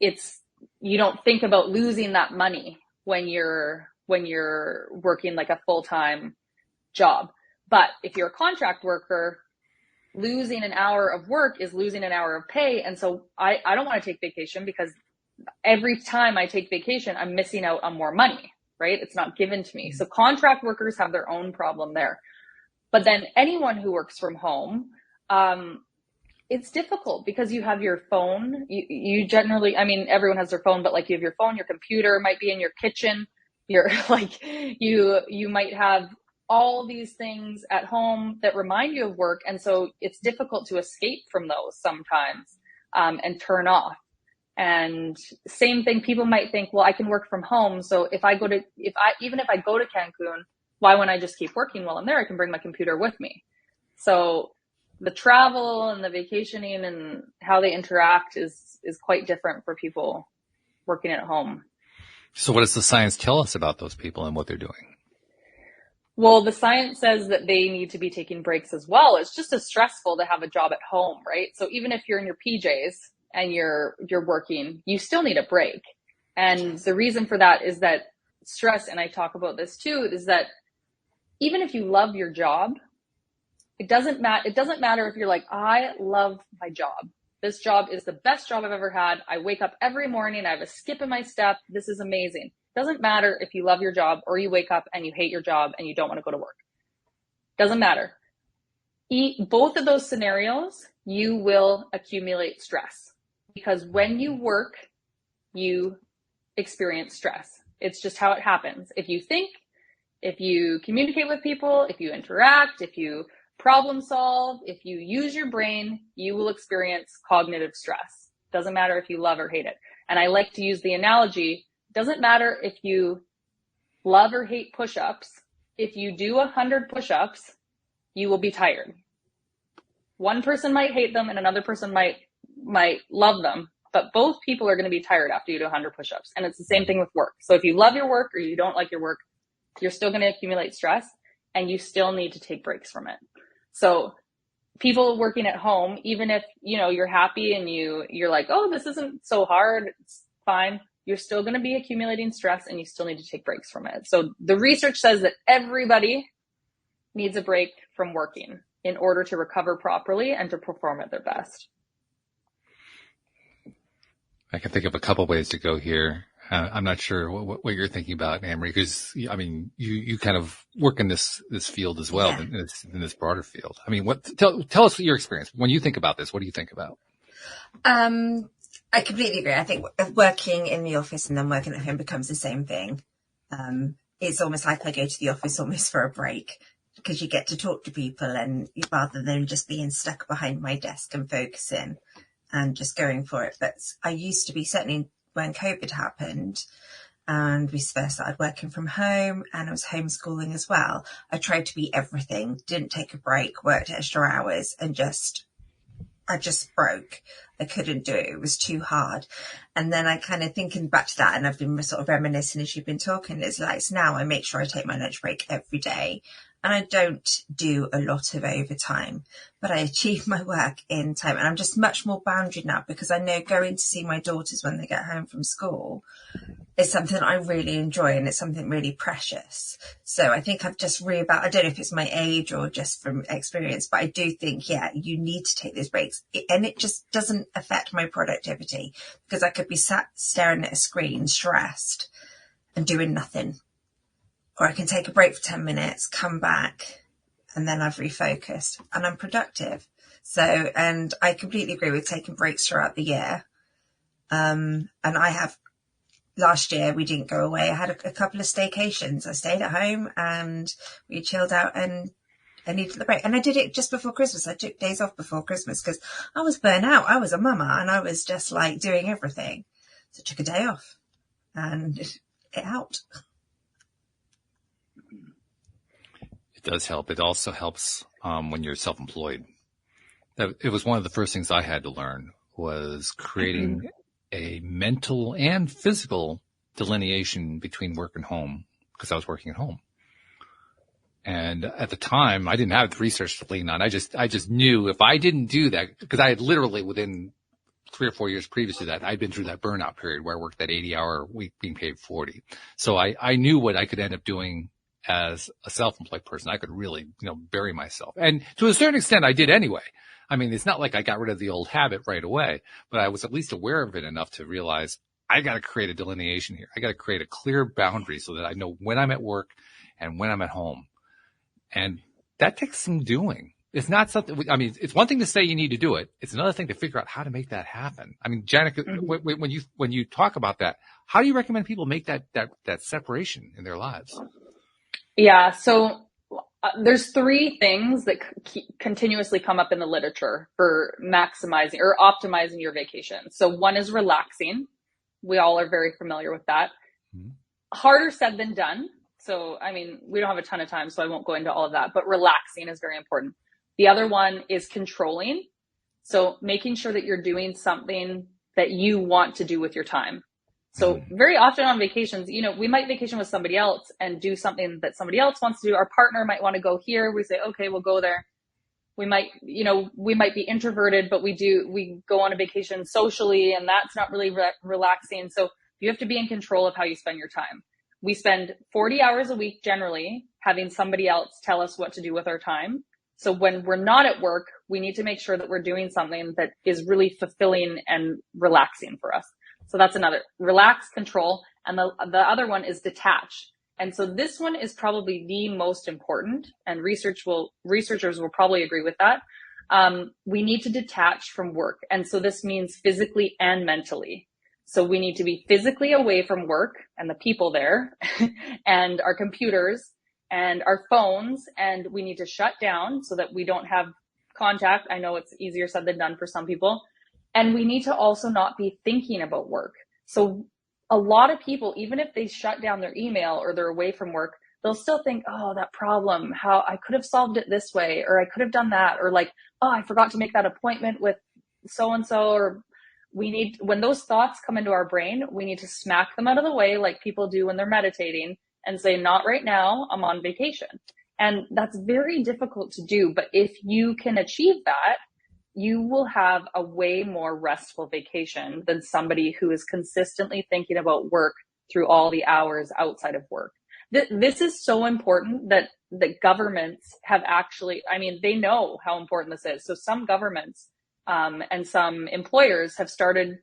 it's, you don't think about losing that money when you're working like a full-time job. But if you're a contract worker, losing an hour of work is losing an hour of pay. And so I don't want to take vacation because every time I take vacation, I'm missing out on more money, right? It's not given to me. So contract workers have their own problem there. But then anyone who works from home, it's difficult because you have your phone. You generally, I mean, everyone has their phone, but like you have your phone, your computer might be in your kitchen. You're like, you might have all these things at home that remind you of work. And so it's difficult to escape from those sometimes, and turn off. And same thing, people might think, well, I can work from home. So even if I go to Cancun, why wouldn't I just keep working while I'm there? I can bring my computer with me. So the travel and the vacationing and how they interact is quite different for people working at home. So what does the science tell us about those people and what they're doing? Well, the science says that they need to be taking breaks as well. It's just as stressful to have a job at home, right? So even if you're in your PJs and you're working, you still need a break. And the reason for that is that stress, and I talk about this too, is that even if you love your job, it doesn't matter if you're like, I love my job. This job is the best job I've ever had. I wake up every morning. I have a skip in my step. This is amazing. Doesn't matter if you love your job or you wake up and you hate your job and you don't want to go to work. Doesn't matter. Both of those scenarios, you will accumulate stress because when you work, you experience stress. It's just how it happens. If you think, if you communicate with people, if you interact, if you problem solve, if you use your brain, you will experience cognitive stress. Doesn't matter if you love or hate it. And I like to use the analogy, doesn't matter if you love or hate push-ups. If you do 100 push-ups, you will be tired. One person might hate them and another person might love them, but both people are going to be tired after you do 100 push-ups. And it's the same thing with work. So if you love your work or you don't like your work, you're still going to accumulate stress and you still need to take breaks from it. So people working at home, even if, you know, you're happy and you're like, oh, this isn't so hard, it's fine, you're still going to be accumulating stress and you still need to take breaks from it. So the research says that everybody needs a break from working in order to recover properly and to perform at their best. I can think of a couple ways to go here. I'm not sure what you're thinking about, Anne-Marie, because I mean, you kind of work in this field as well, in this broader field. I mean, tell us your experience when you think about this. What do you think about? I completely agree. I think working in the office and then working at home becomes the same thing. It's almost like I go to the office almost for a break because you get to talk to people and rather than just being stuck behind my desk and focusing and just going for it. But I used to be, certainly when COVID happened and we first started working from home and I was homeschooling as well, I tried to be everything, didn't take a break, worked extra hours and I just broke. I couldn't do it. It was too hard. And then I kind of thinking back to that, and I've been sort of reminiscing as you've been talking. It's like, so now I make sure I take my lunch break every day. And I don't do a lot of overtime, but I achieve my work in time. And I'm just much more boundaried now, because I know going to see my daughters when they get home from school is something I really enjoy, and it's something really precious. So I think I've just I don't know if it's my age or just from experience, but I do think, yeah, you need to take those breaks. And it just doesn't affect my productivity, because I could be sat staring at a screen, stressed and doing nothing. Or I can take a break for 10 minutes, come back, and then I've refocused and I'm productive. So, and I completely agree with taking breaks throughout the year. And I have, last year we didn't go away. I had a couple of staycations. I stayed at home and we chilled out, and I needed the break. And I did it just before Christmas. I took days off before Christmas because I was burnt out. I was a mama and I was just like doing everything. So I took a day off and it helped. It does help. It also helps when you're self-employed. It was one of the first things I had to learn, was creating a mental and physical delineation between work and home, because I was working at home. And at the time, I didn't have the research to lean on. I just knew if I didn't do that, because I had literally within 3 or 4 years previous to that, I'd been through that burnout period where I worked that 80-hour week being paid 40. So I knew what I could end up doing as a self-employed person. I could really, bury myself. And to a certain extent, I did anyway. I mean, it's not like I got rid of the old habit right away, but I was at least aware of it enough to realize I got to create a delineation here. I got to create a clear boundary so that I know when I'm at work and when I'm at home. And that takes some doing. It's not something, I mean, it's one thing to say you need to do it. It's another thing to figure out how to make that happen. I mean, Jennica, when you talk about that, how do you recommend people make that separation in their lives? Yeah. So there's 3 things that continuously come up in the literature for maximizing or optimizing your vacation. So one is relaxing. We all are very familiar with that. Mm-hmm. Harder said than done. So, I mean, we don't have a ton of time, so I won't go into all of that, but relaxing is very important. The other one is controlling. So making sure that you're doing something that you want to do with your time. So very often on vacations, we might vacation with somebody else and do something that somebody else wants to do. Our partner might want to go here. We say, okay, we'll go there. We might be introverted, but we go on a vacation socially, and that's not really relaxing. So you have to be in control of how you spend your time. We spend 40 hours a week generally having somebody else tell us what to do with our time. So when we're not at work, we need to make sure that we're doing something that is really fulfilling and relaxing for us. So that's another, relax, control. And the other one is detach. And so this one is probably the most important, and researchers will probably agree with that. We need to detach from work. And so this means physically and mentally. So we need to be physically away from work and the people there and our computers and our phones, and we need to shut down so that we don't have contact. I know it's easier said than done for some people. And we need to also not be thinking about work. So a lot of people, even if they shut down their email or they're away from work, they'll still think, oh, that problem, how I could have solved it this way, or I could have done that, or like, oh, I forgot to make that appointment with so-and-so, or when those thoughts come into our brain, we need to smack them out of the way like people do when they're meditating and say, not right now, I'm on vacation. And that's very difficult to do. But if you can achieve that, you will have a way more restful vacation than somebody who is consistently thinking about work through all the hours outside of work. This is so important that governments have actually, they know how important this is. So some governments and some employers have started,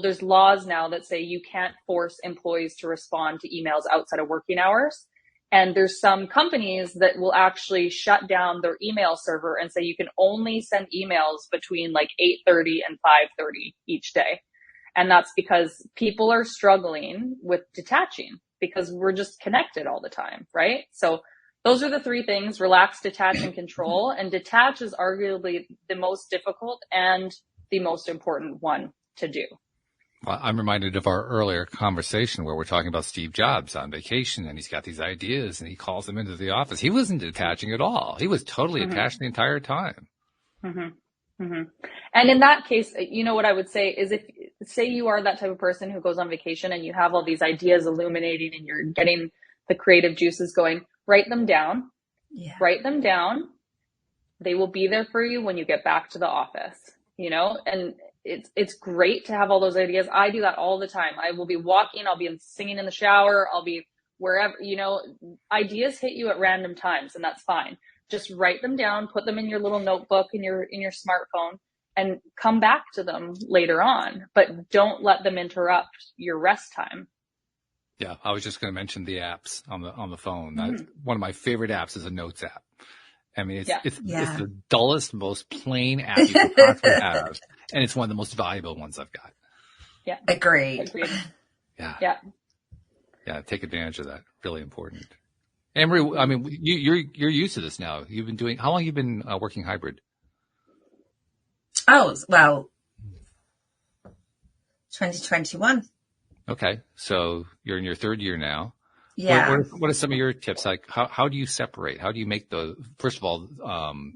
there's laws now that say you can't force employees to respond to emails outside of working hours. And there's some companies that will actually shut down their email server and say you can only send emails between like 8:30 and 5:30 each day. And that's because people are struggling with detaching because we're just connected all the time, right? So those are the 3 things: relax, detach, and control. And detach is arguably the most difficult and the most important one to do. Well, I'm reminded of our earlier conversation where we're talking about Steve Jobs on vacation, and he's got these ideas and he calls them into the office. He wasn't detaching at all. He was totally attached the entire time. Mm-hmm. Mm-hmm. And in that case, what I would say is, if say you are that type of person who goes on vacation and you have all these ideas illuminating and you're getting the creative juices going, write them down. Yeah. Write them down. They will be there for you when you get back to the office, and it's great to have all those ideas. I do that all the time. I will be walking, I'll be singing in the shower, I'll be wherever, ideas hit you at random times, and that's fine. Just write them down, put them in your little notebook in your smartphone, and come back to them later on, but don't let them interrupt your rest time. Yeah, I was just going to mention the apps on the phone. One of my favorite apps is a notes app. I mean, it's the dullest, most plain app you can possibly have, and it's one of the most valuable ones I've got. Yeah, agreed. Yeah. Take advantage of that. Really important. Emery, I mean, you're used to this now. You've been doing. How long have you been working hybrid? Oh, well, 2021. Okay, so you're in your third year now. Yeah. What are some of your tips? Like, how do you separate? How do you make first of all,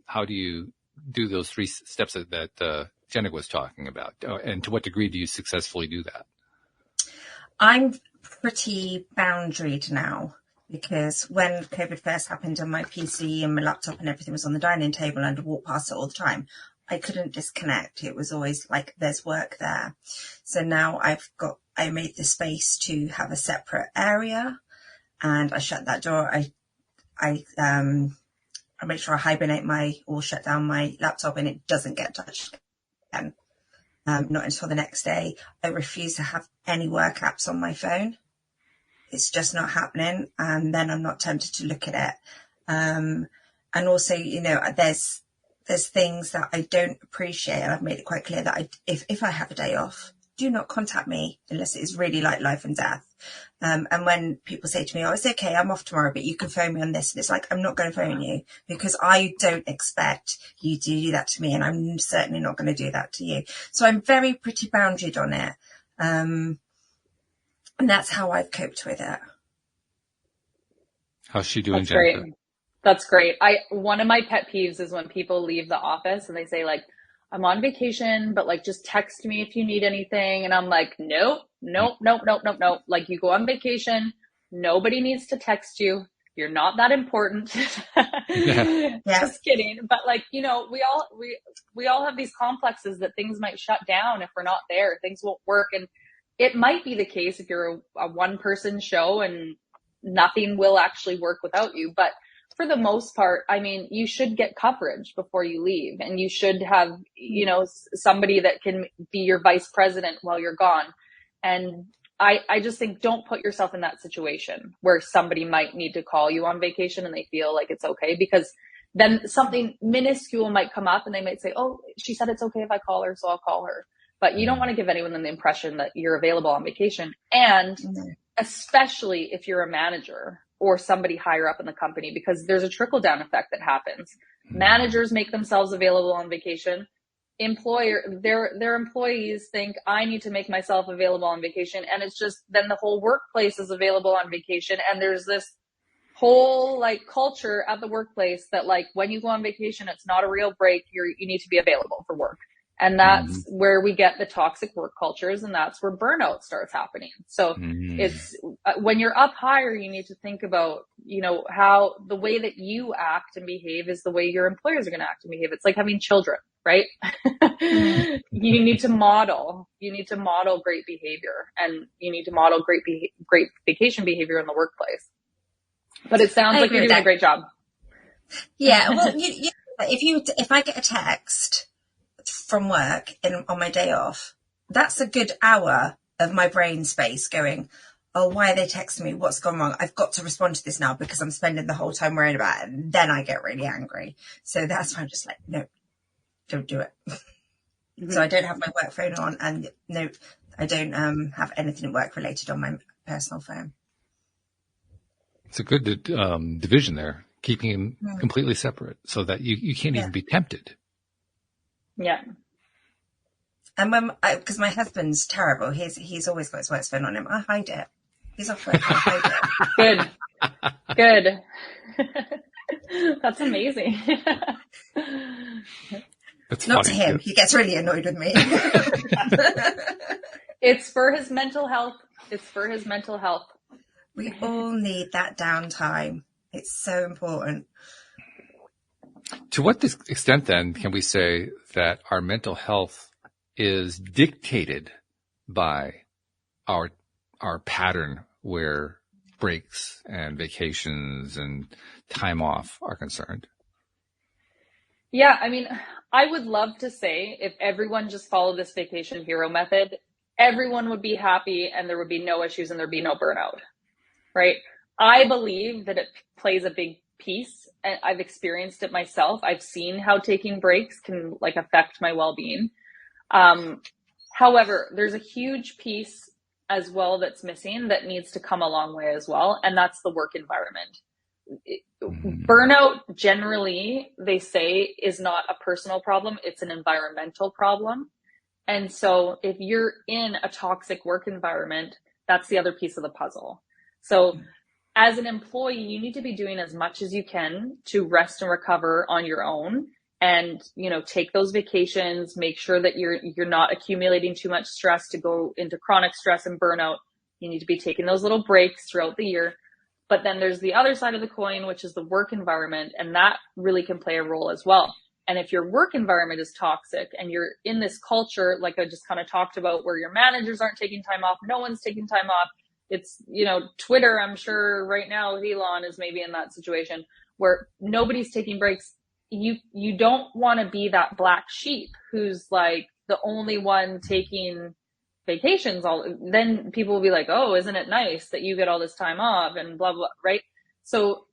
how do you do those 3 steps that Jennica was talking about? And to what degree do you successfully do that? I'm pretty boundaried now, because when COVID first happened and my PC and my laptop and everything was on the dining table and I walked past it all the time, I couldn't disconnect. It was always like there's work there. So now I made the space to have a separate area, and I shut that door. I make sure I hibernate or shut down my laptop and it doesn't get touched again. Not until the next day. I refuse to have any work apps on my phone. It's just not happening. And then I'm not tempted to look at it. And also, there's things that I don't appreciate. And I've made it quite clear that if I have a day off, do not contact me unless it is really like life and death. And when people say to me, oh, it's okay, I'm off tomorrow, but you can phone me on this. And it's like, I'm not going to phone you, because I don't expect you to do that to me. And I'm certainly not going to do that to you. So I'm pretty boundaried on it. And that's how I've coped with it. How's she doing, That's Jennica? Great. That's great. One of my pet peeves is when people leave the office and they say, like, I'm on vacation, but like, just text me if you need anything. And I'm like, nope. Like, you go on vacation. Nobody needs to text you. You're not that important. Just kidding. But like, we all have these complexes that things might shut down if we're not there. Things won't work. And it might be the case if you're a one-person show and nothing will actually work without you. But for the most part, I mean, you should get coverage before you leave, and you should have, somebody that can be your vice president while you're gone. And I just think, don't put yourself in that situation where somebody might need to call you on vacation and they feel like it's okay, because then something minuscule might come up and they might say, oh, she said it's okay if I call her, so I'll call her. But you don't want to give anyone the impression that you're available on vacation. And especially if you're a manager or somebody higher up in the company, because there's a trickle down effect that happens. Managers make themselves available on vacation. Their employees think, I need to make myself available on vacation. And it's just, then the whole workplace is available on vacation. And there's this whole like culture at the workplace that like, when you go on vacation, it's not a real break. You need to be available for work. And that's where we get the toxic work cultures, and that's where burnout starts happening. So it's when you're up higher, you need to think about, how the way that you act and behave is the way your employers are going to act and behave. It's like having children, right? You need to model great behavior, and you need to model great vacation behavior in the workplace. But it sounds like you're doing a great job. Yeah. Well, if I get a text from work on my day off, that's a good hour of my brain space going, oh, why are they texting me? What's gone wrong? I've got to respond to this now because I'm spending the whole time worrying about it. And then I get really angry. So that's why I'm just like, no, don't do it. So I don't have my work phone on, and no, I don't have anything work related on my personal phone. It's a good division there, keeping them completely separate so that you can't even be tempted. Yeah. And because my husband's terrible, he's always got his work phone on him. I hide it. He's off work. I hide it. Good. That's amazing. That's Not to funny, him. too. He gets really annoyed with me. It's for his mental health. It's for his mental health. We all need that downtime. It's so important. To what extent, then, can we say that our mental health is dictated by our pattern where breaks and vacations and time off are concerned? Yeah, I mean, I would love to say if everyone just followed this vacation hero method, everyone would be happy and there would be no issues and there'd be no burnout, right? I believe that it plays a big piece, and I've experienced it myself. I've seen how taking breaks can like affect my well-being. However, there's a huge piece as well that's missing that needs to come a long way as well, and that's the work environment. Burnout generally, they say, is not a personal problem, it's an environmental problem. And so if you're in a toxic work environment, that's the other piece of the puzzle. So as an employee, you need to be doing as much as you can to rest and recover on your own, and, you know, take those vacations, make sure that you're not accumulating too much stress to go into chronic stress and burnout. You need to be taking those little breaks throughout the year. But then there's the other side of the coin, which is the work environment, and that really can play a role as well. And if your work environment is toxic and you're in this culture, like I just kind of talked about, where your managers aren't taking time off, no one's taking time off. It's, you know, Twitter, I'm sure right now Elon is maybe in that situation where nobody's taking breaks. You don't want to be that black sheep who's like the only one taking vacations. Then people will be like, oh, isn't it nice that you get all this time off and blah, blah, right? So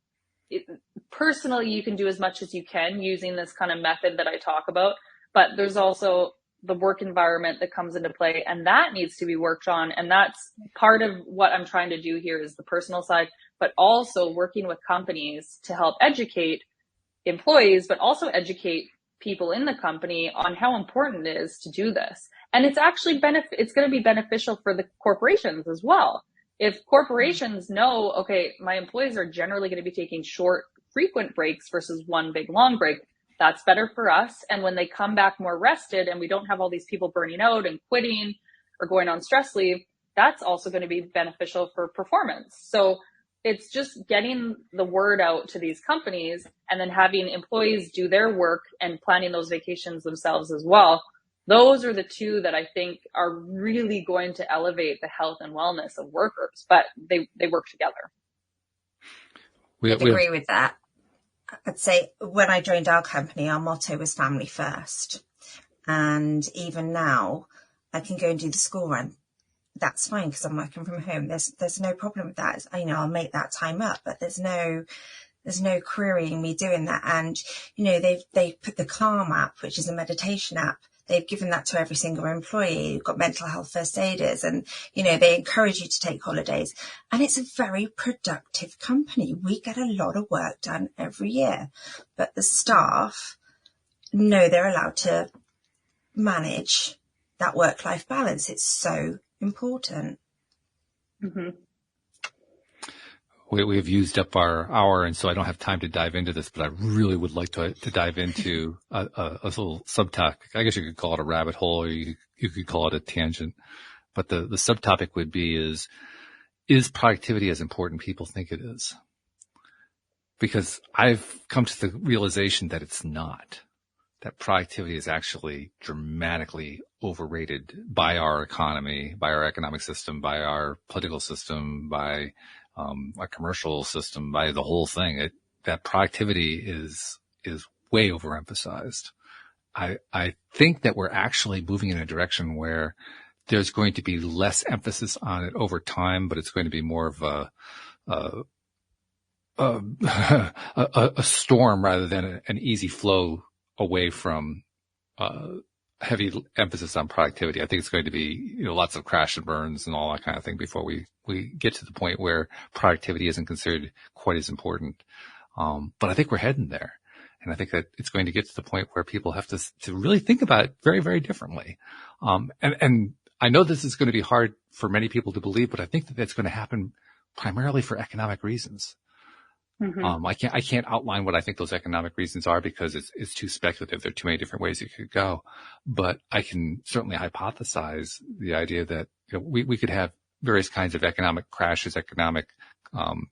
personally, you can do as much as you can using this kind of method that I talk about, but there's also the work environment that comes into play, and that needs to be worked on. And that's part of what I'm trying to do here, is the personal side, but also working with companies to help educate employees, but also educate people in the company on how important it is to do this. And it's actually it's going to be beneficial for the corporations as well. If corporations know, okay, my employees are generally going to be taking short, frequent breaks versus one big long break, that's better for us. And when they come back more rested and we don't have all these people burning out and quitting or going on stress leave, that's also going to be beneficial for performance. So it's just getting the word out to these companies and then having employees do their work and planning those vacations themselves as well. Those are the two that I think are really going to elevate the health and wellness of workers, but they work together. I agree with that. I'd say when I joined our company, our motto was family first. And even now, I can go and do the school run. That's fine because I'm working from home. There's no problem with that. You know, I'll make that time up, but there's no querying me doing that. And, you know, they've put the Calm app, which is a meditation app. They've given that to every single employee. You've got mental health first aiders, and, you know, they encourage you to take holidays. And it's a very productive company. We get a lot of work done every year, but the staff know they're allowed to manage that work-life balance. It's so important. Mm-hmm. We've used up our hour, and so I don't have time to dive into this, but I really would like to dive into a little subtopic. I guess you could call it a rabbit hole, or you could call it a tangent. But the subtopic would be is productivity as important people think it is? Because I've come to the realization that it's not. That productivity is actually dramatically overrated by our economy, by our economic system, by our political system, by our commercial system, by the whole thing. That productivity is way overemphasized. I think that we're actually moving in a direction where there's going to be less emphasis on it over time, but it's going to be more of a storm rather than an easy flow away from heavy emphasis on productivity. I think it's going to be, you know, lots of crash and burns and all that kind of thing before we get to the point where productivity isn't considered quite as important. But I think we're heading there. And I think that it's going to get to the point where people have to really think about it very, very differently. And I know this is going to be hard for many people to believe, but I think that that's going to happen primarily for economic reasons. Mm-hmm. I can't outline what I think those economic reasons are because it's too speculative. There are too many different ways it could go, but I can certainly hypothesize the idea that, you know, we could have various kinds of economic crashes, economic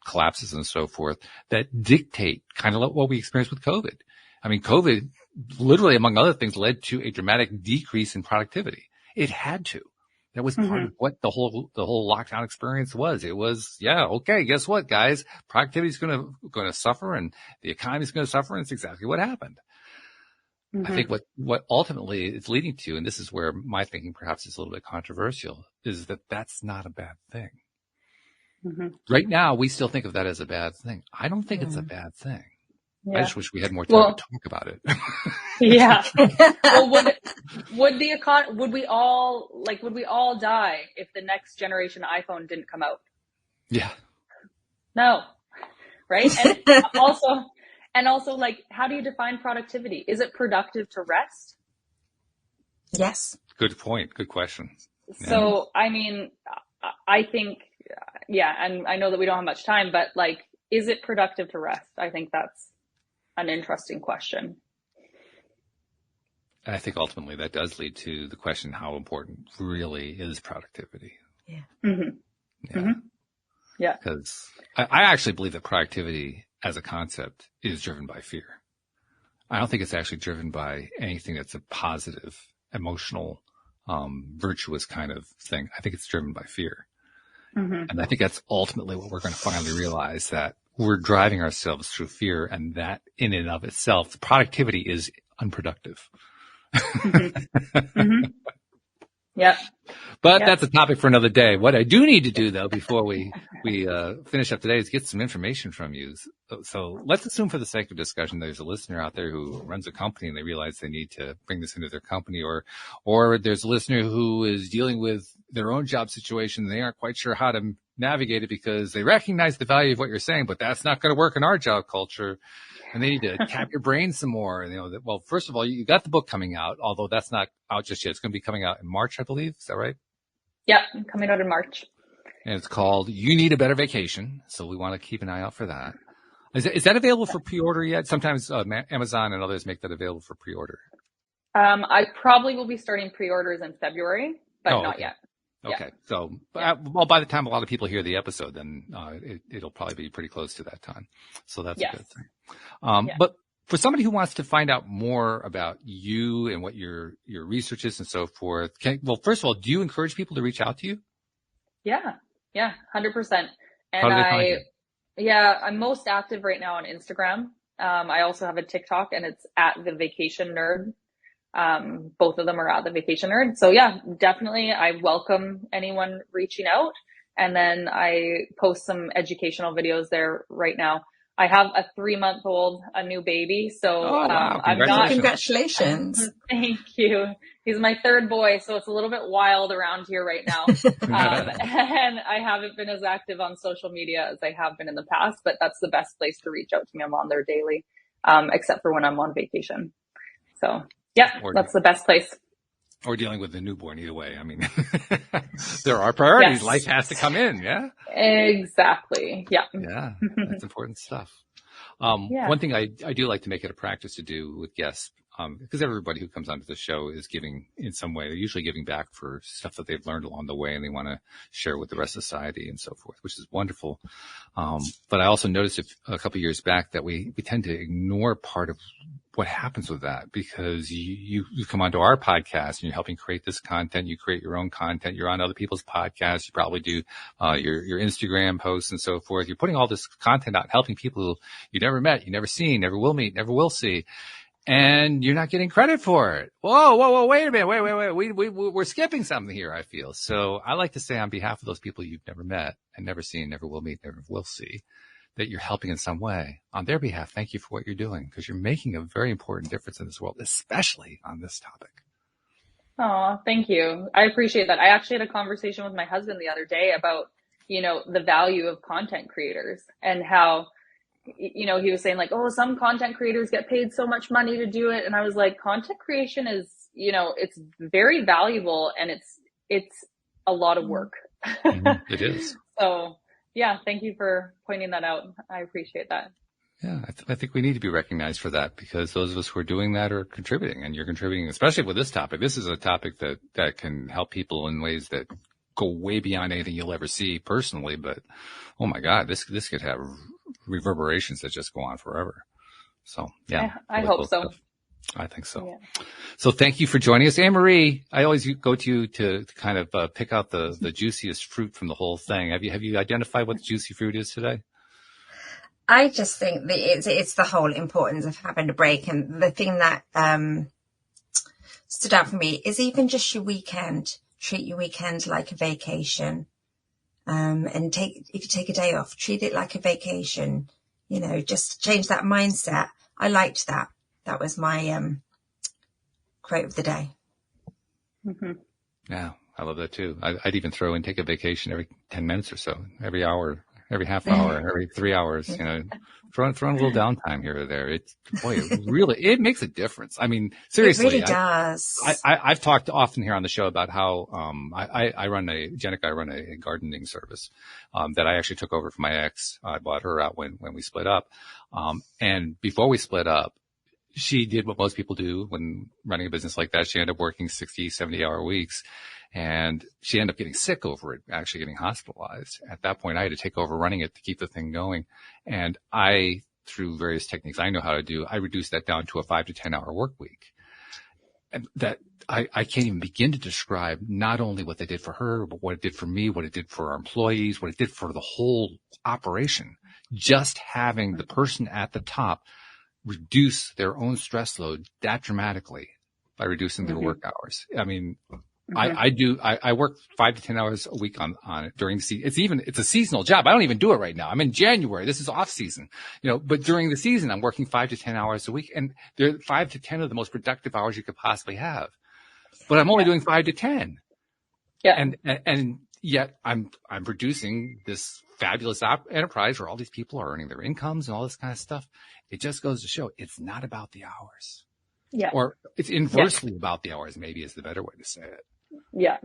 collapses and so forth that dictate kind of like what we experienced with COVID. I mean, COVID literally, among other things, led to a dramatic decrease in productivity. It had to. That was part of what the whole lockdown experience was. It was, yeah, okay, guess what, guys? Productivity is going to suffer and the economy is going to suffer. And it's exactly what happened. I think what ultimately it's leading to, and this is where my thinking perhaps is a little bit controversial, is that that's not a bad thing. Right now, we still think of that as a bad thing. I don't think it's a bad thing. Yeah. I just wish we had more time to talk about it. Yeah. Well, would we all die if the next generation iPhone didn't come out? Yeah. No. Right? And also, like, how do you define productivity? Is it productive to rest? Yes. Good point. Good question. Yeah. So, I mean, I think, yeah, and I know that we don't have much time, but like, is it productive to rest? I think that's an interesting question. I think ultimately that does lead to the question, how important really is productivity? Yeah. Yeah. Because I actually believe that productivity as a concept is driven by fear. I don't think it's actually driven by anything that's a positive, emotional, virtuous kind of thing. I think it's driven by fear. And I think that's ultimately what we're going to finally realize, that we're driving ourselves through fear, and that in and of itself, productivity is unproductive. Yep. But that's a topic for another day. What I do need to do, though, before we finish up today, is get some information from you. So let's assume, for the sake of discussion, there's a listener out there who runs a company and they realize they need to bring this into their company, or there's a listener who is dealing with their own job situation and they aren't quite sure how to navigate it because they recognize the value of what you're saying, but that's not going to work in our job culture. And they need to tap your brain some more. You know, well, first of all, you got the book coming out, although that's not out just yet. It's going to be coming out in March, I believe. Is that right? Yeah, coming out in March. And it's called You Need a Better Vacation. So we want to keep an eye out for that. Is that available for pre-order yet? Sometimes Amazon and others make that available for pre-order. I probably will be starting pre-orders in February, but not yet. Okay. So, well, by the time a lot of people hear the episode, then it'll probably be pretty close to that time. So that's a good thing. But for somebody who wants to find out more about you and what your research is and so forth, first of all, do you encourage people to reach out to you? Yeah, 100%. And how do they find you? I'm most active right now on Instagram. I also have a TikTok, and it's at The Vacation Nerd. Both of them are at The Vacation Nerd. So yeah, definitely I welcome anyone reaching out. And then I post some educational videos there right now. I have a 3-month-old, a new baby. So wow. Congratulations. Thank you. He's my third boy, so it's a little bit wild around here right now. And I haven't been as active on social media as I have been in the past, but that's the best place to reach out to me. I'm on there daily, except for when I'm on vacation. So yeah, that's the best place. Or dealing with the newborn, either way. I mean, there are priorities. Yes. Life has to come in, yeah? Exactly, yeah. Yeah, that's important stuff. One thing I do like to make it a practice to do with guests, because everybody who comes onto the show is giving in some way. They're usually giving back for stuff that they've learned along the way, and they want to share with the rest of society and so forth, which is wonderful. But I also noticed a couple of years back that we tend to ignore part of what happens with that, because you come onto our podcast and you're helping create this content. You create your own content. You're on other people's podcasts. You probably do your Instagram posts and so forth. You're putting all this content out, helping people who you never met, you never seen, never will meet, never will see. And you're not getting credit for it. Whoa, wait a minute. Wait. We're skipping something here, I feel. So I like to say, on behalf of those people you've never met and never seen, never will meet, never will see, that you're helping in some way. On their behalf, thank you for what you're doing, because you're making a very important difference in this world, especially on this topic. Oh, thank you. I appreciate that. I actually had a conversation with my husband the other day about, the value of content creators, and how, he was saying like, oh, some content creators get paid so much money to do it. And I was like, content creation is, it's very valuable, and it's a lot of work. It is. So Yeah. Thank you for pointing that out. I appreciate that. Yeah, I think we need to be recognized for that, because those of us who are doing that are contributing, and you're contributing, especially with this topic. This is a topic that can help people in ways that go way beyond anything you'll ever see personally. But oh my God, this could have reverberations that just go on forever. So yeah, I hope so. I think so. Yeah. So thank you for joining us. Anne-Marie, I always go to you to kind of pick out the juiciest fruit from the whole thing. Have you identified what the juicy fruit is today? I just think that it's the whole importance of having a break. And the thing that stood out for me is even just your weekend. Treat your weekend like a vacation. And if you take a day off, treat it like a vacation. You know, just change that mindset. I liked that. That was my quote of the day. Mm-hmm. Yeah, I love that too. I'd even throw in take a vacation every 10 minutes or so, every hour, every half hour, every 3 hours, you know, throw in a little downtime here or there. It makes a difference. I mean, seriously. It really does. I've talked often here on the show about how, I run Jennica, I run a gardening service, that I actually took over from my ex. I bought her out when we split up. And before we split up, she did what most people do when running a business like that. She ended up working 60, 70-hour weeks, and she ended up getting sick over it, actually getting hospitalized. At that point, I had to take over running it to keep the thing going. And through various techniques I know how to do, I reduced that down to a 5 to 10 hour work week. And that I can't even begin to describe not only what they did for her, but what it did for me, what it did for our employees, what it did for the whole operation. Just having the person at the top reduce their own stress load that dramatically by reducing their work hours. I mean, I work 5 to 10 hours a week on it during the season. It's a seasonal job. I don't even do it right now. I'm in January. This is off season, you know, but during the season, I'm working 5 to 10 hours a week, and they're 5 to 10 of the most productive hours you could possibly have. But I'm only doing 5 to 10. Yeah. And yet I'm producing this fabulous enterprise where all these people are earning their incomes and all this kind of stuff. It just goes to show it's not about the hours. Yeah. Or it's inversely about the hours, maybe is the better way to say it. Yeah.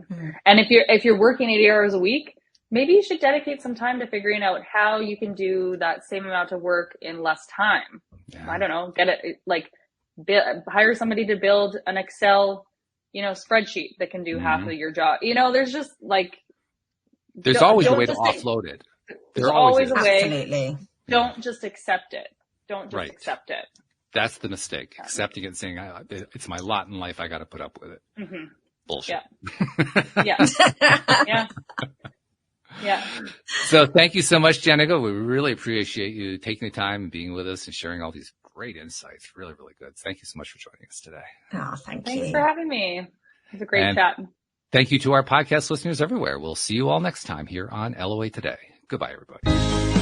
And if you're working 80 hours a week, maybe you should dedicate some time to figuring out how you can do that same amount of work in less time. Yeah. I don't know, hire somebody to build an Excel, you know, spreadsheet that can do half of your job. You know, there's just there's always a way to offload it. There's always a way. Absolutely. Don't just accept it. Don't just accept it. That's the mistake. Accepting it and saying, it's my lot in life. I got to put up with it. Mm-hmm. Bullshit. Yeah. Yeah. Yeah. So thank you so much, Jennica. We really appreciate you taking the time and being with us and sharing all these great insights. Really, really good. Thank you so much for joining us today. Oh, thanks for having me. It was a great chat. Thank you to our podcast listeners everywhere. We'll see you all next time here on LOA Today. Goodbye, everybody.